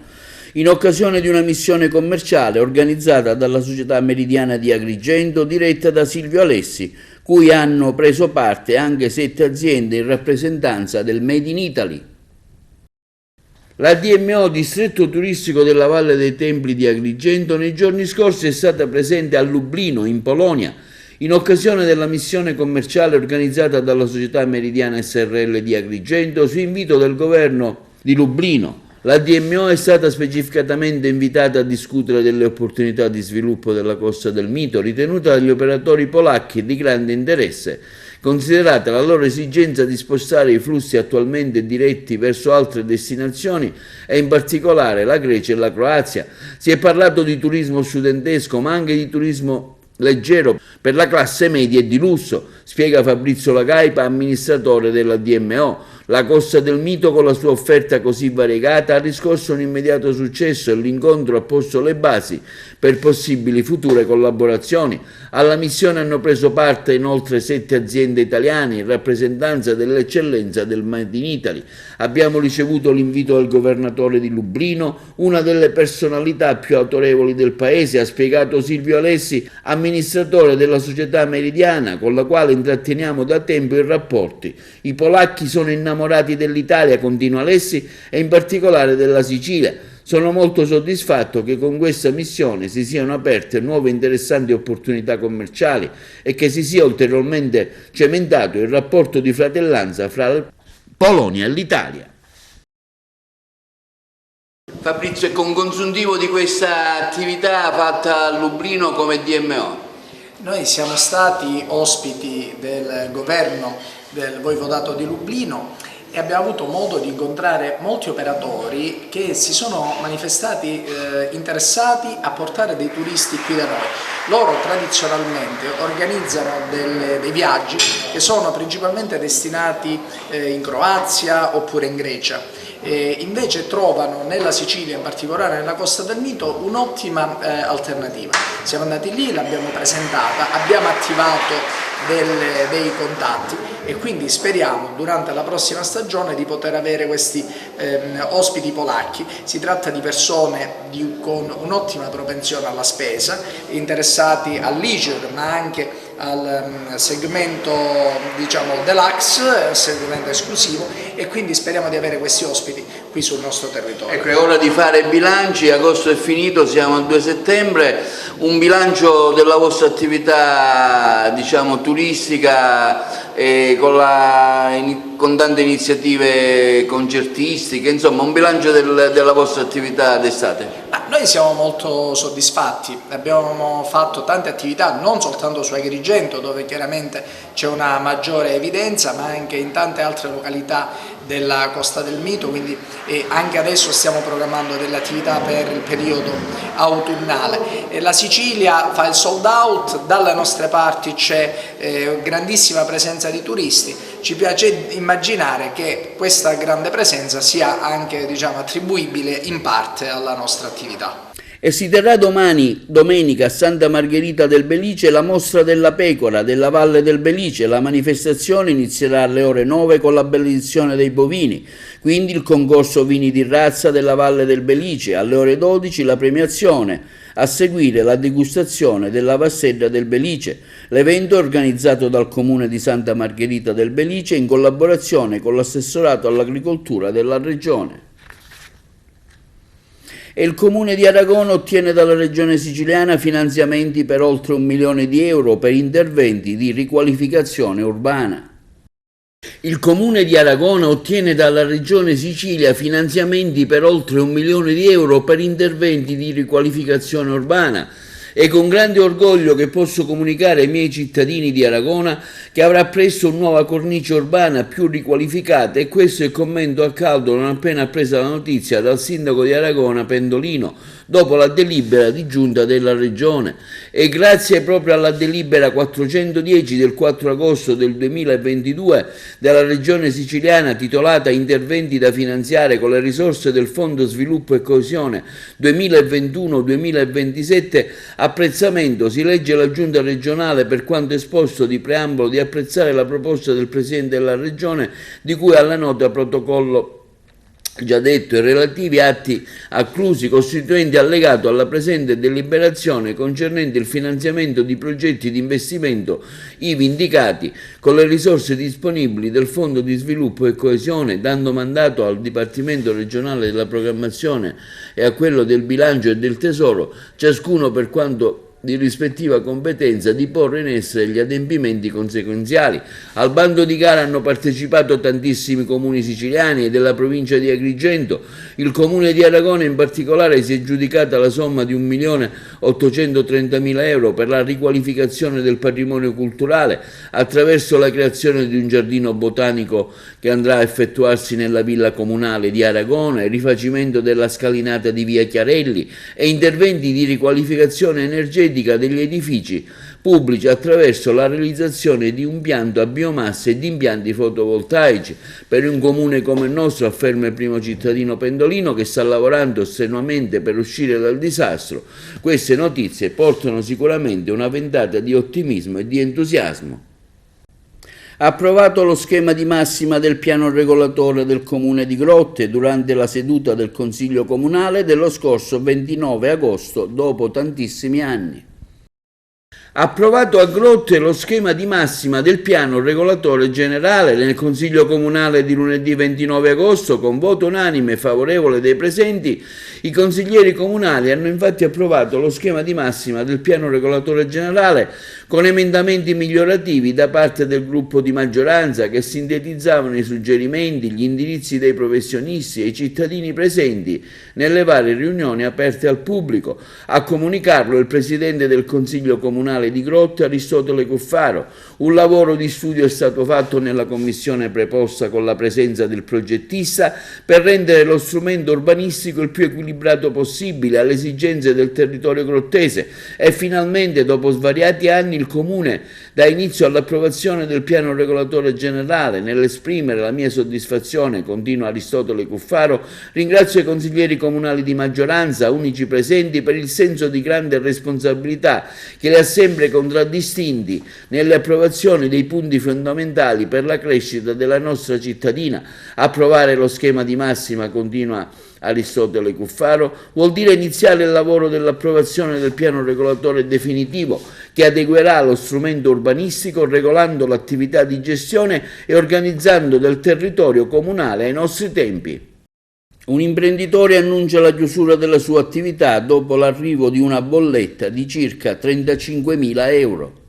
in occasione di una missione commerciale organizzata dalla Società Meridiana di Agrigento, diretta da Silvio Alessi, cui hanno preso parte anche 7 aziende in rappresentanza del Made in Italy. La DMO, distretto turistico della Valle dei Templi di Agrigento, nei giorni scorsi è stata presente a Lublino, in Polonia, in occasione della missione commerciale organizzata dalla Società Meridiana SRL di Agrigento su invito del governo di Lublino. La DMO è stata specificatamente invitata a discutere delle opportunità di sviluppo della Costa del Mito, ritenuta dagli operatori polacchi di grande interesse, considerata la loro esigenza di spostare i flussi attualmente diretti verso altre destinazioni e in particolare la Grecia e la Croazia. Si è parlato di turismo studentesco, ma anche di turismo leggero per la classe media e di lusso, spiega Fabrizio Lagaipa, amministratore della DMO. La Costa del Mito, con la sua offerta così variegata, ha riscosso un immediato successo e l'incontro ha posto le basi per possibili future collaborazioni. Alla missione hanno preso parte inoltre 7 aziende italiane in rappresentanza dell'eccellenza del Made in Italy. Abbiamo ricevuto l'invito del governatore di Lublino, una delle personalità più autorevoli del paese, ha spiegato Silvio Alessi, amministratore della società Meridiana, con la quale intratteniamo da tempo i rapporti. I polacchi sono innamorati dell'Italia, continua Alessi, e in particolare della Sicilia. Sono molto soddisfatto che con questa missione si siano aperte nuove interessanti opportunità commerciali e che si sia ulteriormente cementato il rapporto di fratellanza fra la Polonia e l'Italia.
Fabrizio, è con consuntivo di questa attività fatta a Lublino come DMO?
Noi siamo stati ospiti del governo del Voivodato di Lublino e abbiamo avuto modo di incontrare molti operatori che si sono manifestati interessati a portare dei turisti qui da noi. Loro tradizionalmente organizzano dei viaggi che sono principalmente destinati in Croazia oppure in Grecia. Invece trovano nella Sicilia, in particolare nella Costa del Mito, un'ottima alternativa. Siamo andati lì, l'abbiamo presentata, abbiamo attivato dei contatti e quindi speriamo durante la prossima stagione di poter avere questi ospiti polacchi. Si tratta di persone con un'ottima propensione alla spesa, interessati al leisure ma anche al segmento, diciamo, deluxe, segmento esclusivo, e quindi speriamo di avere questi ospiti qui sul nostro territorio.
Ecco, è ora di fare bilanci, agosto è finito, siamo al 2 settembre, un bilancio della vostra attività, diciamo, turistica con tante iniziative concertistiche, insomma un bilancio della vostra attività d'estate.
Noi siamo molto soddisfatti, abbiamo fatto tante attività non soltanto su Agrigento, dove chiaramente c'è una maggiore evidenza, ma anche in tante altre località della Costa del Mito, quindi anche adesso stiamo programmando delle attività per il periodo autunnale. La Sicilia fa il sold out, dalle nostre parti c'è grandissima presenza di turisti, ci piace immaginare che questa grande presenza sia anche, diciamo, attribuibile in parte alla nostra attività.
E si terrà domenica a Santa Margherita del Belice la mostra della pecora della Valle del Belice. La manifestazione inizierà alle ore 9 con la benedizione dei bovini, quindi il concorso vini di razza della Valle del Belice, alle ore 12 la premiazione, a seguire la degustazione della Vassella del Belice. L'evento è organizzato dal Comune di Santa Margherita del Belice in collaborazione con l'Assessorato all'Agricoltura della Regione. E il Comune di Aragona ottiene dalla Regione siciliana finanziamenti per oltre 1 milione di euro per interventi di riqualificazione urbana. Il Comune di Aragona ottiene dalla Regione Sicilia finanziamenti per oltre 1 milione di euro per interventi di riqualificazione urbana. È con grande orgoglio che posso comunicare ai miei cittadini di Aragona che avrà presto una nuova cornice urbana più riqualificata, e questo è il commento a caldo non appena appresa la notizia dal sindaco di Aragona Pendolino, dopo la delibera di giunta della Regione. E grazie proprio alla delibera 410 del 4 agosto del 2022 della Regione siciliana, titolata Interventi da finanziare con le risorse del Fondo Sviluppo e Coesione 2021-2027, apprezzamento, si legge la Giunta regionale per quanto esposto di preambolo di apprezzare la proposta del Presidente della Regione di cui alla nota protocollo già detto e relativi atti acclusi costituenti allegato alla presente deliberazione concernente il finanziamento di progetti di investimento ivi indicati con le risorse disponibili del Fondo di Sviluppo e Coesione, dando mandato al Dipartimento regionale della programmazione e a quello del bilancio e del tesoro, ciascuno per quanto di rispettiva competenza, di porre in essere gli adempimenti conseguenziali. Al bando di gara hanno partecipato tantissimi comuni siciliani e della provincia di Agrigento. Il comune di Aragona in particolare si è aggiudicata la somma di 1.830.000 euro per la riqualificazione del patrimonio culturale attraverso la creazione di un giardino botanico che andrà a effettuarsi nella villa comunale di Aragona, il rifacimento della scalinata di via Chiarelli e interventi di riqualificazione energetica energetica degli edifici pubblici attraverso la realizzazione di un pianto a biomasse e di impianti fotovoltaici. Per un comune come il nostro, afferma il primo cittadino pendolino che sta lavorando strenuamente per uscire dal disastro, queste notizie portano sicuramente una ventata di ottimismo e di entusiasmo. Approvato lo schema di massima del piano regolatore del Comune di Grotte durante la seduta del Consiglio Comunale dello scorso 29 agosto, dopo tantissimi anni. Approvato a Grotte lo schema di massima del piano regolatore generale nel Consiglio Comunale di lunedì 29 agosto, con voto unanime favorevole dei presenti, i consiglieri comunali hanno infatti approvato lo schema di massima del piano regolatore generale con emendamenti migliorativi da parte del gruppo di maggioranza che sintetizzavano i suggerimenti, gli indirizzi dei professionisti e i cittadini presenti nelle varie riunioni aperte al pubblico. A comunicarlo il presidente del Consiglio Comunale di Grotte, Aristotele Cuffaro. Un lavoro di studio è stato fatto nella commissione preposta con la presenza del progettista per rendere lo strumento urbanistico il più equilibrato possibile alle esigenze del territorio grottese e finalmente, dopo svariati anni, il Comune dà inizio all'approvazione del piano regolatore generale. Nell'esprimere la mia soddisfazione, continua Aristotele Cuffaro, ringrazio i consiglieri comunali di maggioranza, unici presenti, per il senso di grande responsabilità che li ha sempre contraddistinti nelle approvazioni dei punti fondamentali per la crescita della nostra cittadina. Approvare lo schema di massima, continua Aristotele Cuffaro, vuol dire iniziare il lavoro dell'approvazione del piano regolatore definitivo che adeguerà lo strumento urbanistico regolando l'attività di gestione e organizzando del territorio comunale ai nostri tempi. Un imprenditore annuncia la chiusura della sua attività dopo l'arrivo di una bolletta di circa 35.000 euro.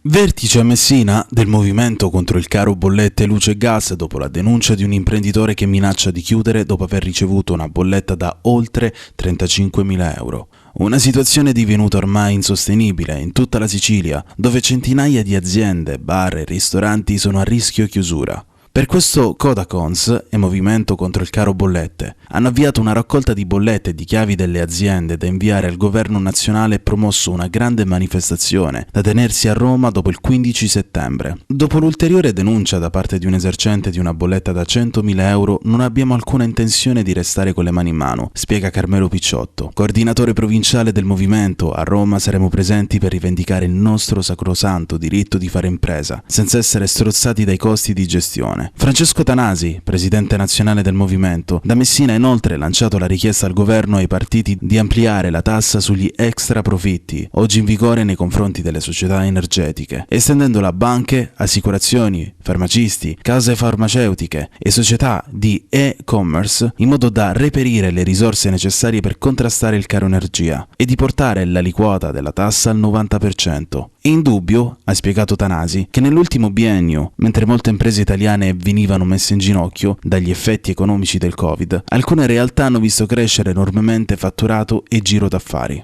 Vertice a Messina del movimento contro il caro bollette luce e gas dopo la denuncia di un imprenditore che minaccia di chiudere dopo aver ricevuto una bolletta da oltre 35.000 euro. Una situazione divenuta ormai insostenibile in tutta la Sicilia, dove centinaia di aziende, bar e ristoranti sono a rischio chiusura. Per questo Codacons e Movimento contro il caro bollette hanno avviato una raccolta di bollette e di chiavi delle aziende da inviare al governo nazionale e promosso una grande manifestazione da tenersi a Roma dopo il 15 settembre. Dopo l'ulteriore denuncia da parte di un esercente di una bolletta da 100.000 euro non abbiamo alcuna intenzione di restare con le mani in mano, spiega Carmelo Picciotto, coordinatore provinciale del movimento. A Roma saremo presenti per rivendicare il nostro sacrosanto diritto di fare impresa, senza essere strozzati dai costi di gestione. Francesco Tanasi, presidente nazionale del movimento, da Messina ha inoltre lanciato la richiesta al governo e ai partiti di ampliare la tassa sugli extra profitti, oggi in vigore nei confronti delle società energetiche, estendendola a banche, assicurazioni, farmacisti, case farmaceutiche e società di e-commerce, in modo da reperire le risorse necessarie per contrastare il caro energia e di portare l'aliquota della tassa al 90%. È indubbio, ha spiegato Tanasi, che nell'ultimo biennio, mentre molte imprese italiane venivano messe in ginocchio dagli effetti economici del Covid, alcune realtà hanno visto crescere enormemente fatturato e giro d'affari.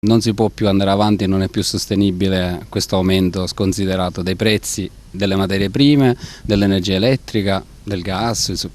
Non si può più andare avanti, non è più sostenibile questo aumento sconsiderato dei prezzi delle materie prime, dell'energia elettrica, del gas.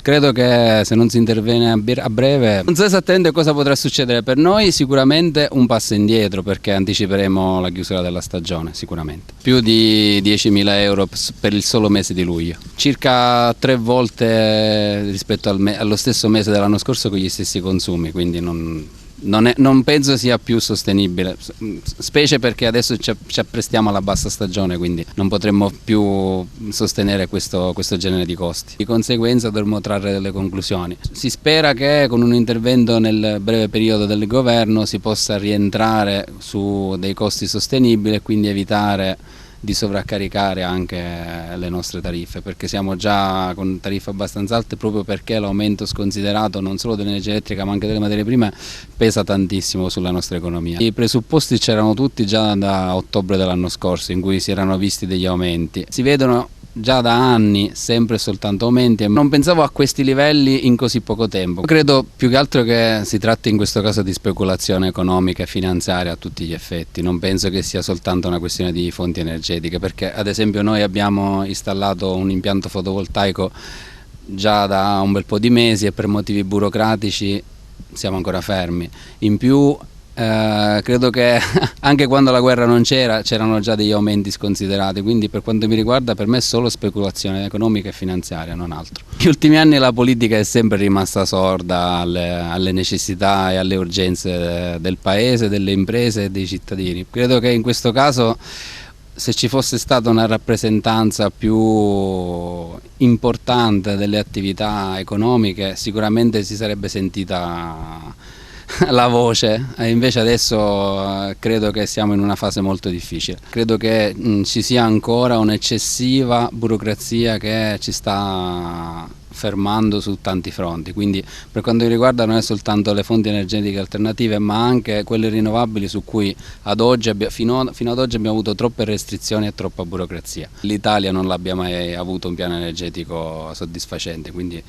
Credo che se non si interviene a breve, non so esattamente cosa potrà succedere per noi, sicuramente un passo indietro perché anticiperemo la chiusura della stagione, sicuramente. Più di 10.000 euro per il solo mese di luglio, circa 3 volte rispetto allo stesso mese dell'anno scorso con gli stessi consumi, quindi non penso sia più sostenibile, specie perché adesso ci apprestiamo alla bassa stagione, quindi non potremmo più sostenere questo genere di costi. Di conseguenza dovremo trarre delle conclusioni. Si spera che con un intervento nel breve periodo del governo si possa rientrare su dei costi sostenibili e quindi evitare di sovraccaricare anche le nostre tariffe, perché siamo già con tariffe abbastanza alte proprio perché l'aumento sconsiderato non solo dell'energia elettrica ma anche delle materie prime pesa tantissimo sulla nostra economia. I presupposti c'erano tutti già da ottobre dell'anno scorso in cui si erano visti degli aumenti, si vedono già da anni sempre e soltanto aumenti e non pensavo a questi livelli in così poco tempo. Credo più che altro che si tratti in questo caso di speculazione economica e finanziaria a tutti gli effetti, non penso che sia soltanto una questione di fonti energetiche, perché ad esempio noi abbiamo installato un impianto fotovoltaico già da un bel po' di mesi e per motivi burocratici siamo ancora fermi. In più credo che anche quando la guerra non c'erano già degli aumenti sconsiderati, quindi per quanto mi riguarda per me è solo speculazione economica e finanziaria, non altro. Negli ultimi anni la politica è sempre rimasta sorda alle necessità e alle urgenze del paese, delle imprese e dei cittadini. Credo che in questo caso, se ci fosse stata una rappresentanza più importante delle attività economiche, sicuramente si sarebbe sentita la voce, e invece adesso credo che siamo in una fase molto difficile. Credo che ci sia ancora un'eccessiva burocrazia che ci sta fermando su tanti fronti, quindi per quanto mi riguarda non è soltanto le fonti energetiche alternative, ma anche quelle rinnovabili su cui fino ad oggi abbiamo avuto troppe restrizioni e troppa burocrazia. L'Italia non l'abbia mai avuto un piano energetico soddisfacente, quindi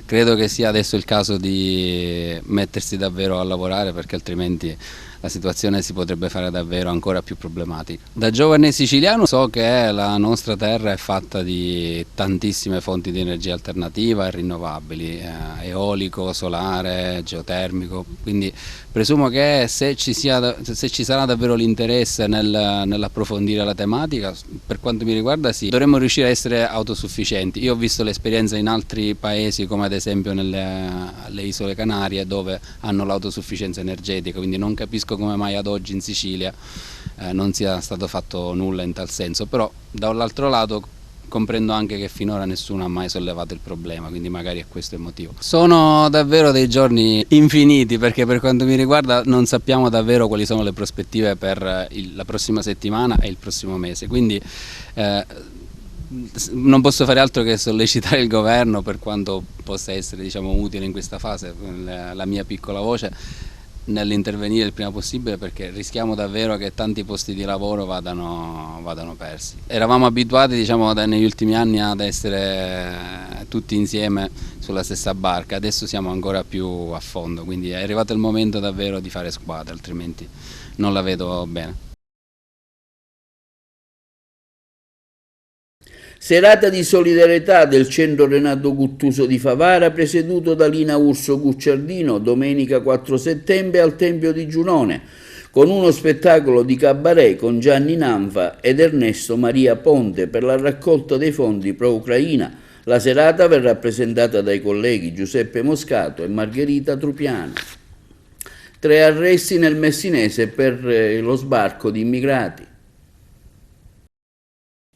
credo che sia adesso il caso di mettersi davvero a lavorare, perché altrimenti la situazione si potrebbe fare davvero ancora più problematica. Da giovane siciliano so che la nostra terra è fatta di tantissime fonti di energia alternativa e rinnovabili, eolico, solare, geotermico, quindi presumo che se ci sarà davvero l'interesse nell'approfondire la tematica, per quanto mi riguarda sì, dovremmo riuscire a essere autosufficienti. Io ho visto l'esperienza in altri paesi, come ad esempio alle Isole Canarie, dove hanno l'autosufficienza energetica, quindi non capisco come mai ad oggi in Sicilia non sia stato fatto nulla in tal senso, però dall'altro lato comprendo anche che finora nessuno ha mai sollevato il problema, quindi magari è questo il motivo. Sono davvero dei giorni infiniti, perché per quanto mi riguarda non sappiamo davvero quali sono le prospettive per la prossima settimana e il prossimo mese, quindi non posso fare altro che sollecitare il governo, per quanto possa essere, diciamo, utile in questa fase, la mia piccola voce, nell'intervenire il prima possibile, perché rischiamo davvero che tanti posti di lavoro vadano persi. Eravamo abituati, diciamo, negli ultimi anni ad essere tutti insieme sulla stessa barca, adesso siamo ancora più a fondo, quindi è arrivato il momento davvero di fare squadra, altrimenti non la vedo bene.
Serata di solidarietà del centro Renato Guttuso di Favara, presieduto da Lina Urso Gucciardino, domenica 4 settembre al Tempio di Giunone, con uno spettacolo di cabaret con Gianni Nanfa ed Ernesto Maria Ponte per la raccolta dei fondi pro Ucraina. La serata verrà presentata dai colleghi Giuseppe Moscato e Margherita Trupiano. 3 arresti nel Messinese per lo sbarco di immigrati.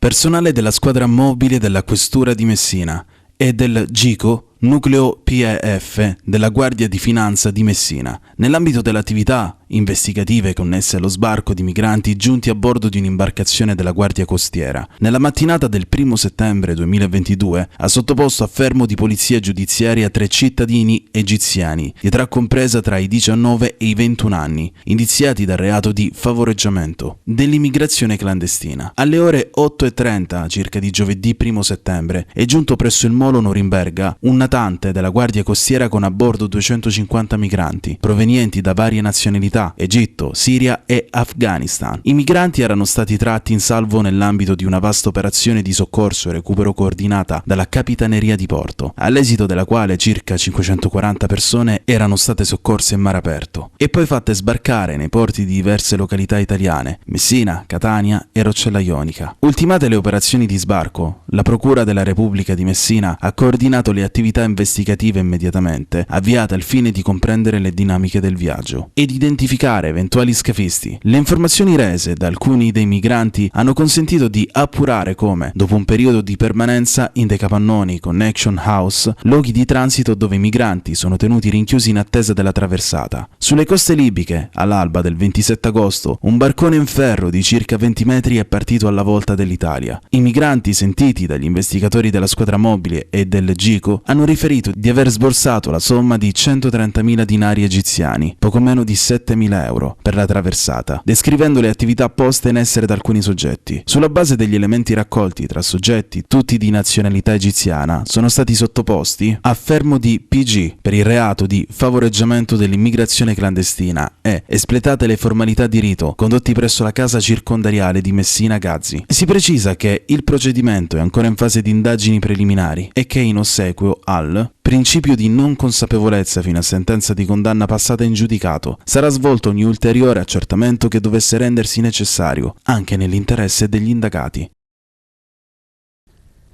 Personale della squadra mobile della Questura di Messina e del GICO, Nucleo PEF della Guardia di Finanza di Messina, nell'ambito delle attività investigative connesse allo sbarco di migranti giunti a bordo di un'imbarcazione della Guardia Costiera. Nella mattinata del 1 settembre 2022 ha sottoposto a fermo di polizia giudiziaria 3 cittadini egiziani, di età compresa tra i 19 e i 21 anni, indiziati dal reato di favoreggiamento dell'immigrazione clandestina. Alle ore 8:30 circa di giovedì 1 settembre è giunto presso il molo Norimberga un natante della Guardia Costiera con a bordo 250 migranti provenienti da varie nazionalità: Egitto, Siria e Afghanistan. I migranti erano stati tratti in salvo nell'ambito di una vasta operazione di soccorso e recupero coordinata dalla Capitaneria di Porto, all'esito della quale circa 540 persone erano state soccorse in mare aperto e poi fatte sbarcare nei porti di diverse località italiane: Messina, Catania e Roccella Ionica. Ultimate le operazioni di sbarco, la Procura della Repubblica di Messina ha coordinato le attività investigative immediatamente avviate al fine di comprendere le dinamiche del viaggio ed identificare eventuali scafisti. Le informazioni rese da alcuni dei migranti hanno consentito di appurare come, dopo un periodo di permanenza in dei capannoni Connection House, luoghi di transito dove i migranti sono tenuti rinchiusi in attesa della traversata. Sulle coste libiche, all'alba del 27 agosto, un barcone in ferro di circa 20 metri è partito alla volta dell'Italia. I migranti, sentiti dagli investigatori della squadra mobile e del GICO, hanno riferito di aver sborsato la somma di 130.000 dinari egiziani, poco meno di 7 3.000 euro per la traversata, descrivendo le attività poste in essere da alcuni soggetti. Sulla base degli elementi raccolti tra soggetti, tutti di nazionalità egiziana, sono stati sottoposti a fermo di PG per il reato di favoreggiamento dell'immigrazione clandestina e espletate le formalità di rito condotti presso la casa circondariale di Messina Gazzi. Si precisa che il procedimento è ancora in fase di indagini preliminari e che in ossequio al principio di non consapevolezza fino a sentenza di condanna passata in giudicato sarà svolto ogni ulteriore accertamento che dovesse rendersi necessario, anche nell'interesse degli indagati.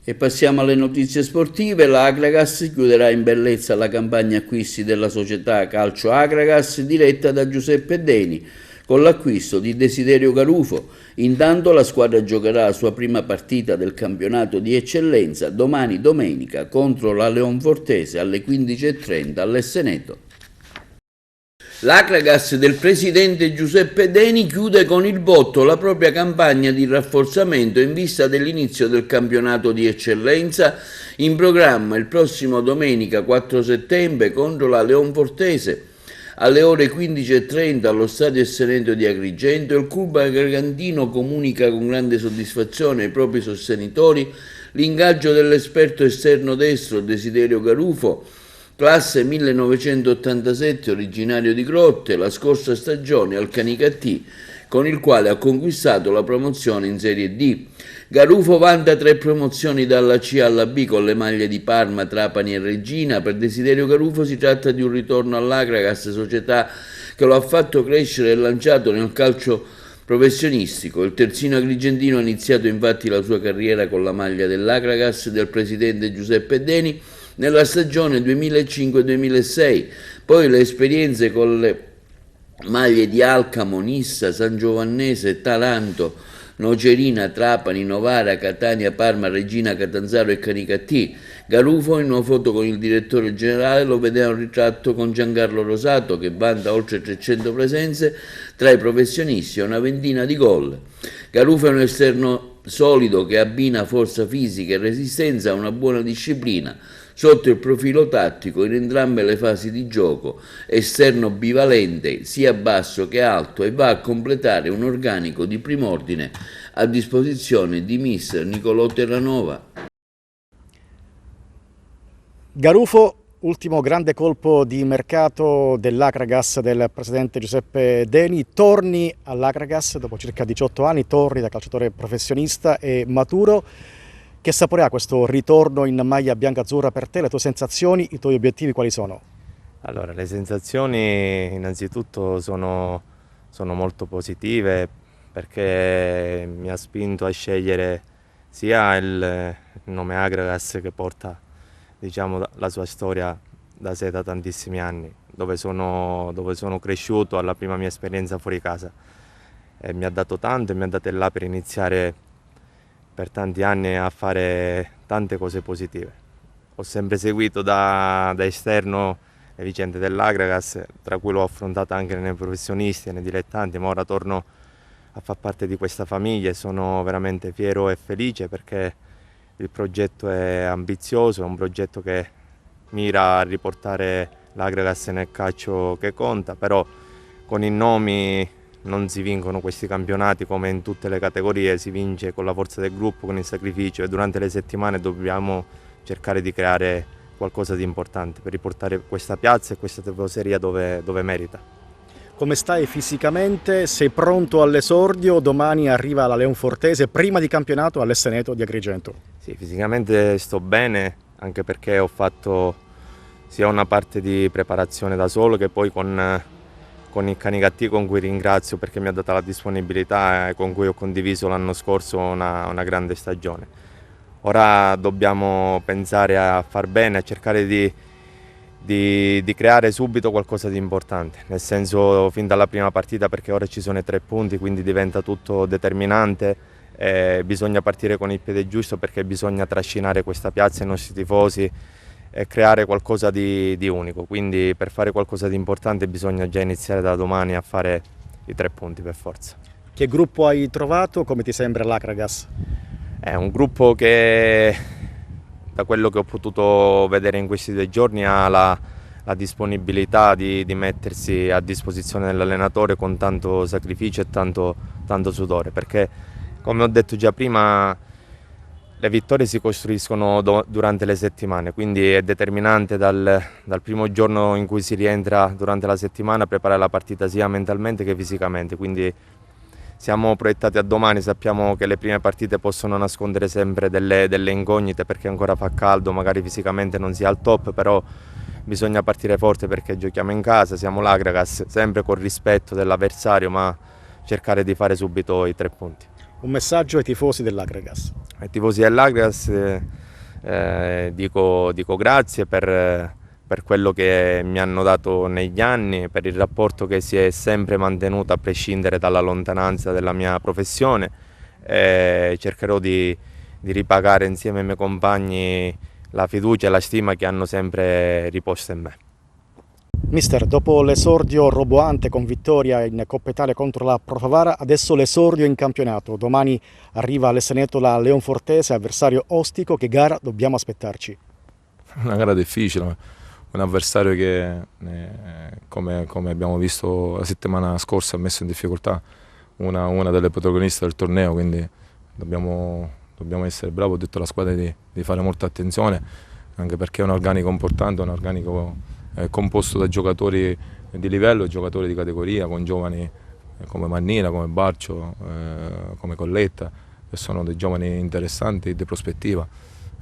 E passiamo alle notizie sportive. La Agragas chiuderà in bellezza la campagna acquisti della società Calcio Agragas diretta da Giuseppe Deni con l'acquisto di Desiderio Garufo. Intanto la squadra giocherà la sua prima partita del campionato di eccellenza domani domenica contro la Leonfortese alle 15:30 all'Esseneto. L'Agragas del presidente Giuseppe Deni chiude con il botto la propria campagna di rafforzamento in vista dell'inizio del campionato di eccellenza in programma il prossimo domenica 4 settembre contro la Leonfortese. Alle ore 15:30 allo stadio Esseneto di Agrigento il club agrigentino comunica con grande soddisfazione ai propri sostenitori l'ingaggio dell'esperto esterno destro Desiderio Garufo, classe 1987, originario di Grotte, la scorsa stagione al Canicattì, con il quale ha conquistato la promozione in Serie D. Garufo vanta 3 promozioni dalla C alla B con le maglie di Parma, Trapani e Regina. Per Desiderio Garufo si tratta di un ritorno all'Agragas, società che lo ha fatto crescere e lanciato nel calcio professionistico. Il terzino agrigentino ha iniziato infatti la sua carriera con la maglia dell'Agragas del presidente Giuseppe Deni nella stagione 2005-2006, poi le esperienze con le maglie di Alcamo, Nissa, San Giovannese, Taranto, Nocerina, Trapani, Novara, Catania, Parma, Regina, Catanzaro e Canicattì. Garufo in una foto con il direttore generale lo vedeva un ritratto con Giancarlo Rosato che vanta oltre 300 presenze tra i professionisti e una ventina di gol. Garufo è un esterno solido che abbina forza fisica e resistenza a una buona disciplina. Sotto il profilo tattico, in entrambe le fasi di gioco, esterno bivalente sia basso che alto e va a completare un organico di prim'ordine a disposizione di mister Nicolò Terranova.
Garufo, ultimo grande colpo di mercato dell'Agragas del presidente Giuseppe Deni, torni all'Agragas dopo circa 18 anni, torni da calciatore professionista e maturo. Che sapore ha questo ritorno in maglia bianca-azzurra per te? Le tue sensazioni, i tuoi obiettivi quali sono?
Allora, le sensazioni innanzitutto sono molto positive perché mi ha spinto a scegliere sia il nome Agragas che porta, diciamo, la sua storia da sé da tantissimi anni, dove sono cresciuto alla prima mia esperienza fuori casa. E mi ha dato tanto e mi ha dato là per iniziare per tanti anni a fare tante cose positive. Ho sempre seguito da esterno le vicende dell'Agragas, tra cui l'ho affrontata anche nei professionisti e nei dilettanti, ma ora torno a far parte di questa famiglia e sono veramente fiero e felice perché il progetto è ambizioso, è un progetto che mira a riportare l'Agragas nel calcio che conta, però con i nomi non si vincono questi campionati come in tutte le categorie, si vince con la forza del gruppo, con il sacrificio e durante le settimane dobbiamo cercare di creare qualcosa di importante per riportare questa piazza e questa tifoseria dove merita.
Come stai fisicamente? Sei pronto all'esordio? Domani arriva la Leonfortese, prima di campionato all'Esseneto di Agrigento.
Sì, fisicamente sto bene, anche perché ho fatto sia una parte di preparazione da solo che poi con il Canicattì, con cui ringrazio perché mi ha dato la disponibilità e con cui ho condiviso l'anno scorso una grande stagione. Ora dobbiamo pensare a far bene, a cercare di creare subito qualcosa di importante, nel senso fin dalla prima partita, perché ora ci sono i 3 punti, quindi diventa tutto determinante. Bisogna partire con il piede giusto perché bisogna trascinare questa piazza, i nostri tifosi, e creare qualcosa di unico, quindi per fare qualcosa di importante bisogna già iniziare da domani a fare i 3 punti per forza.
Che gruppo hai trovato? Come ti sembra l'Agragas?
È un gruppo che, da quello che ho potuto vedere in questi 2 giorni, ha la la disponibilità di mettersi a disposizione dell'allenatore con tanto sacrificio e tanto sudore, perché come ho detto già prima le vittorie si costruiscono durante le settimane, quindi è determinante dal primo giorno in cui si rientra durante la settimana preparare la partita sia mentalmente che fisicamente, quindi siamo proiettati a domani, sappiamo che le prime partite possono nascondere sempre delle incognite perché ancora fa caldo, magari fisicamente non si è al top, però bisogna partire forte perché giochiamo in casa, siamo l'Akragas, sempre con rispetto dell'avversario, ma cercare di fare subito i 3 punti.
Un messaggio ai tifosi dell'Akragas.
Ai tifosi dell'Akragas dico grazie per quello che mi hanno dato negli anni, per il rapporto che si è sempre mantenuto a prescindere dalla lontananza della mia professione. Cercherò di ripagare insieme ai miei compagni la fiducia e la stima che hanno sempre riposto in me.
Mister, dopo l'esordio roboante con vittoria in Coppa Italia contro la Pro Favara, adesso l'esordio in campionato. Domani arriva all'Essenetola Leonfortese, avversario ostico. Che gara dobbiamo aspettarci?
Una gara difficile, un avversario che come abbiamo visto la settimana scorsa ha messo in difficoltà una delle protagoniste del torneo, quindi dobbiamo essere bravi, ho detto alla squadra di fare molta attenzione, anche perché è un organico importante, un organico composto da giocatori di livello, giocatori di categoria, con giovani come Mannina, come Barcio, come Colletta, che sono dei giovani interessanti di prospettiva.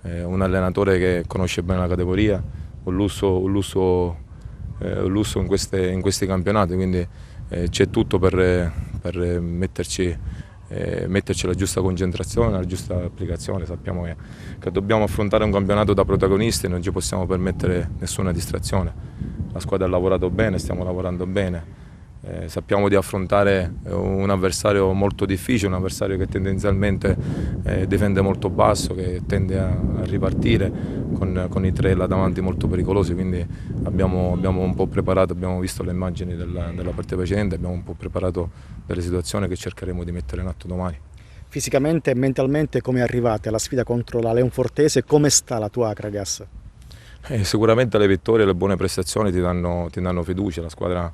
Un allenatore che conosce bene la categoria, un lusso in questi campionati, quindi c'è tutto per metterci la giusta concentrazione, la giusta applicazione. Sappiamo che dobbiamo affrontare un campionato da protagonisti e non ci possiamo permettere nessuna distrazione. La squadra ha lavorato bene, stiamo lavorando bene, sappiamo di affrontare un avversario molto difficile, un avversario che tendenzialmente difende molto basso, che tende a ripartire con i 3 là davanti molto pericolosi, quindi abbiamo un po' preparato, abbiamo visto le immagini della partita precedente, abbiamo un po' preparato delle situazioni che cercheremo di mettere in atto domani.
Fisicamente e mentalmente come arrivate alla sfida contro la Leonfortese? Come sta la tua Akragas?
Sicuramente le vittorie e le buone prestazioni ti danno fiducia, la squadra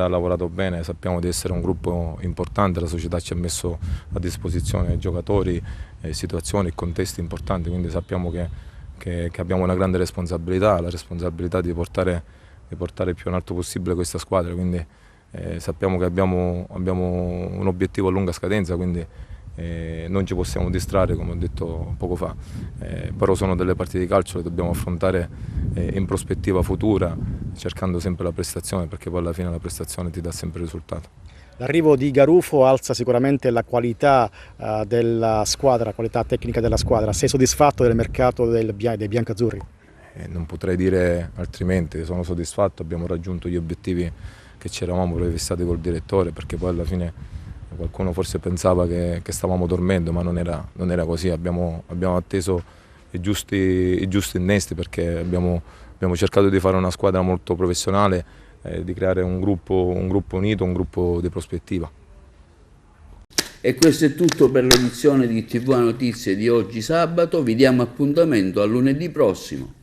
ha lavorato bene, sappiamo di essere un gruppo importante, la società ci ha messo a disposizione giocatori, situazioni e contesti importanti, quindi sappiamo che abbiamo una grande responsabilità, la responsabilità di portare più in alto possibile questa squadra, quindi sappiamo che abbiamo un obiettivo a lunga scadenza, quindi non ci possiamo distrarre, come ho detto poco fa, però sono delle partite di calcio che dobbiamo affrontare in prospettiva futura, cercando sempre la prestazione, perché poi alla fine la prestazione ti dà sempre il risultato.
L'arrivo di Garufo alza sicuramente la qualità della squadra, la qualità tecnica della squadra. Sei soddisfatto del mercato dei biancazzurri?
Non potrei dire altrimenti, sono soddisfatto, abbiamo raggiunto gli obiettivi che ci eravamo prefissati col direttore, perché poi alla fine qualcuno forse pensava che stavamo dormendo, ma non era così, abbiamo atteso i giusti innesti, perché abbiamo cercato di fare una squadra molto professionale, di creare un gruppo unito, un gruppo di prospettiva.
E questo è tutto per l'edizione di TV Notizie di oggi sabato, vi diamo appuntamento a lunedì prossimo.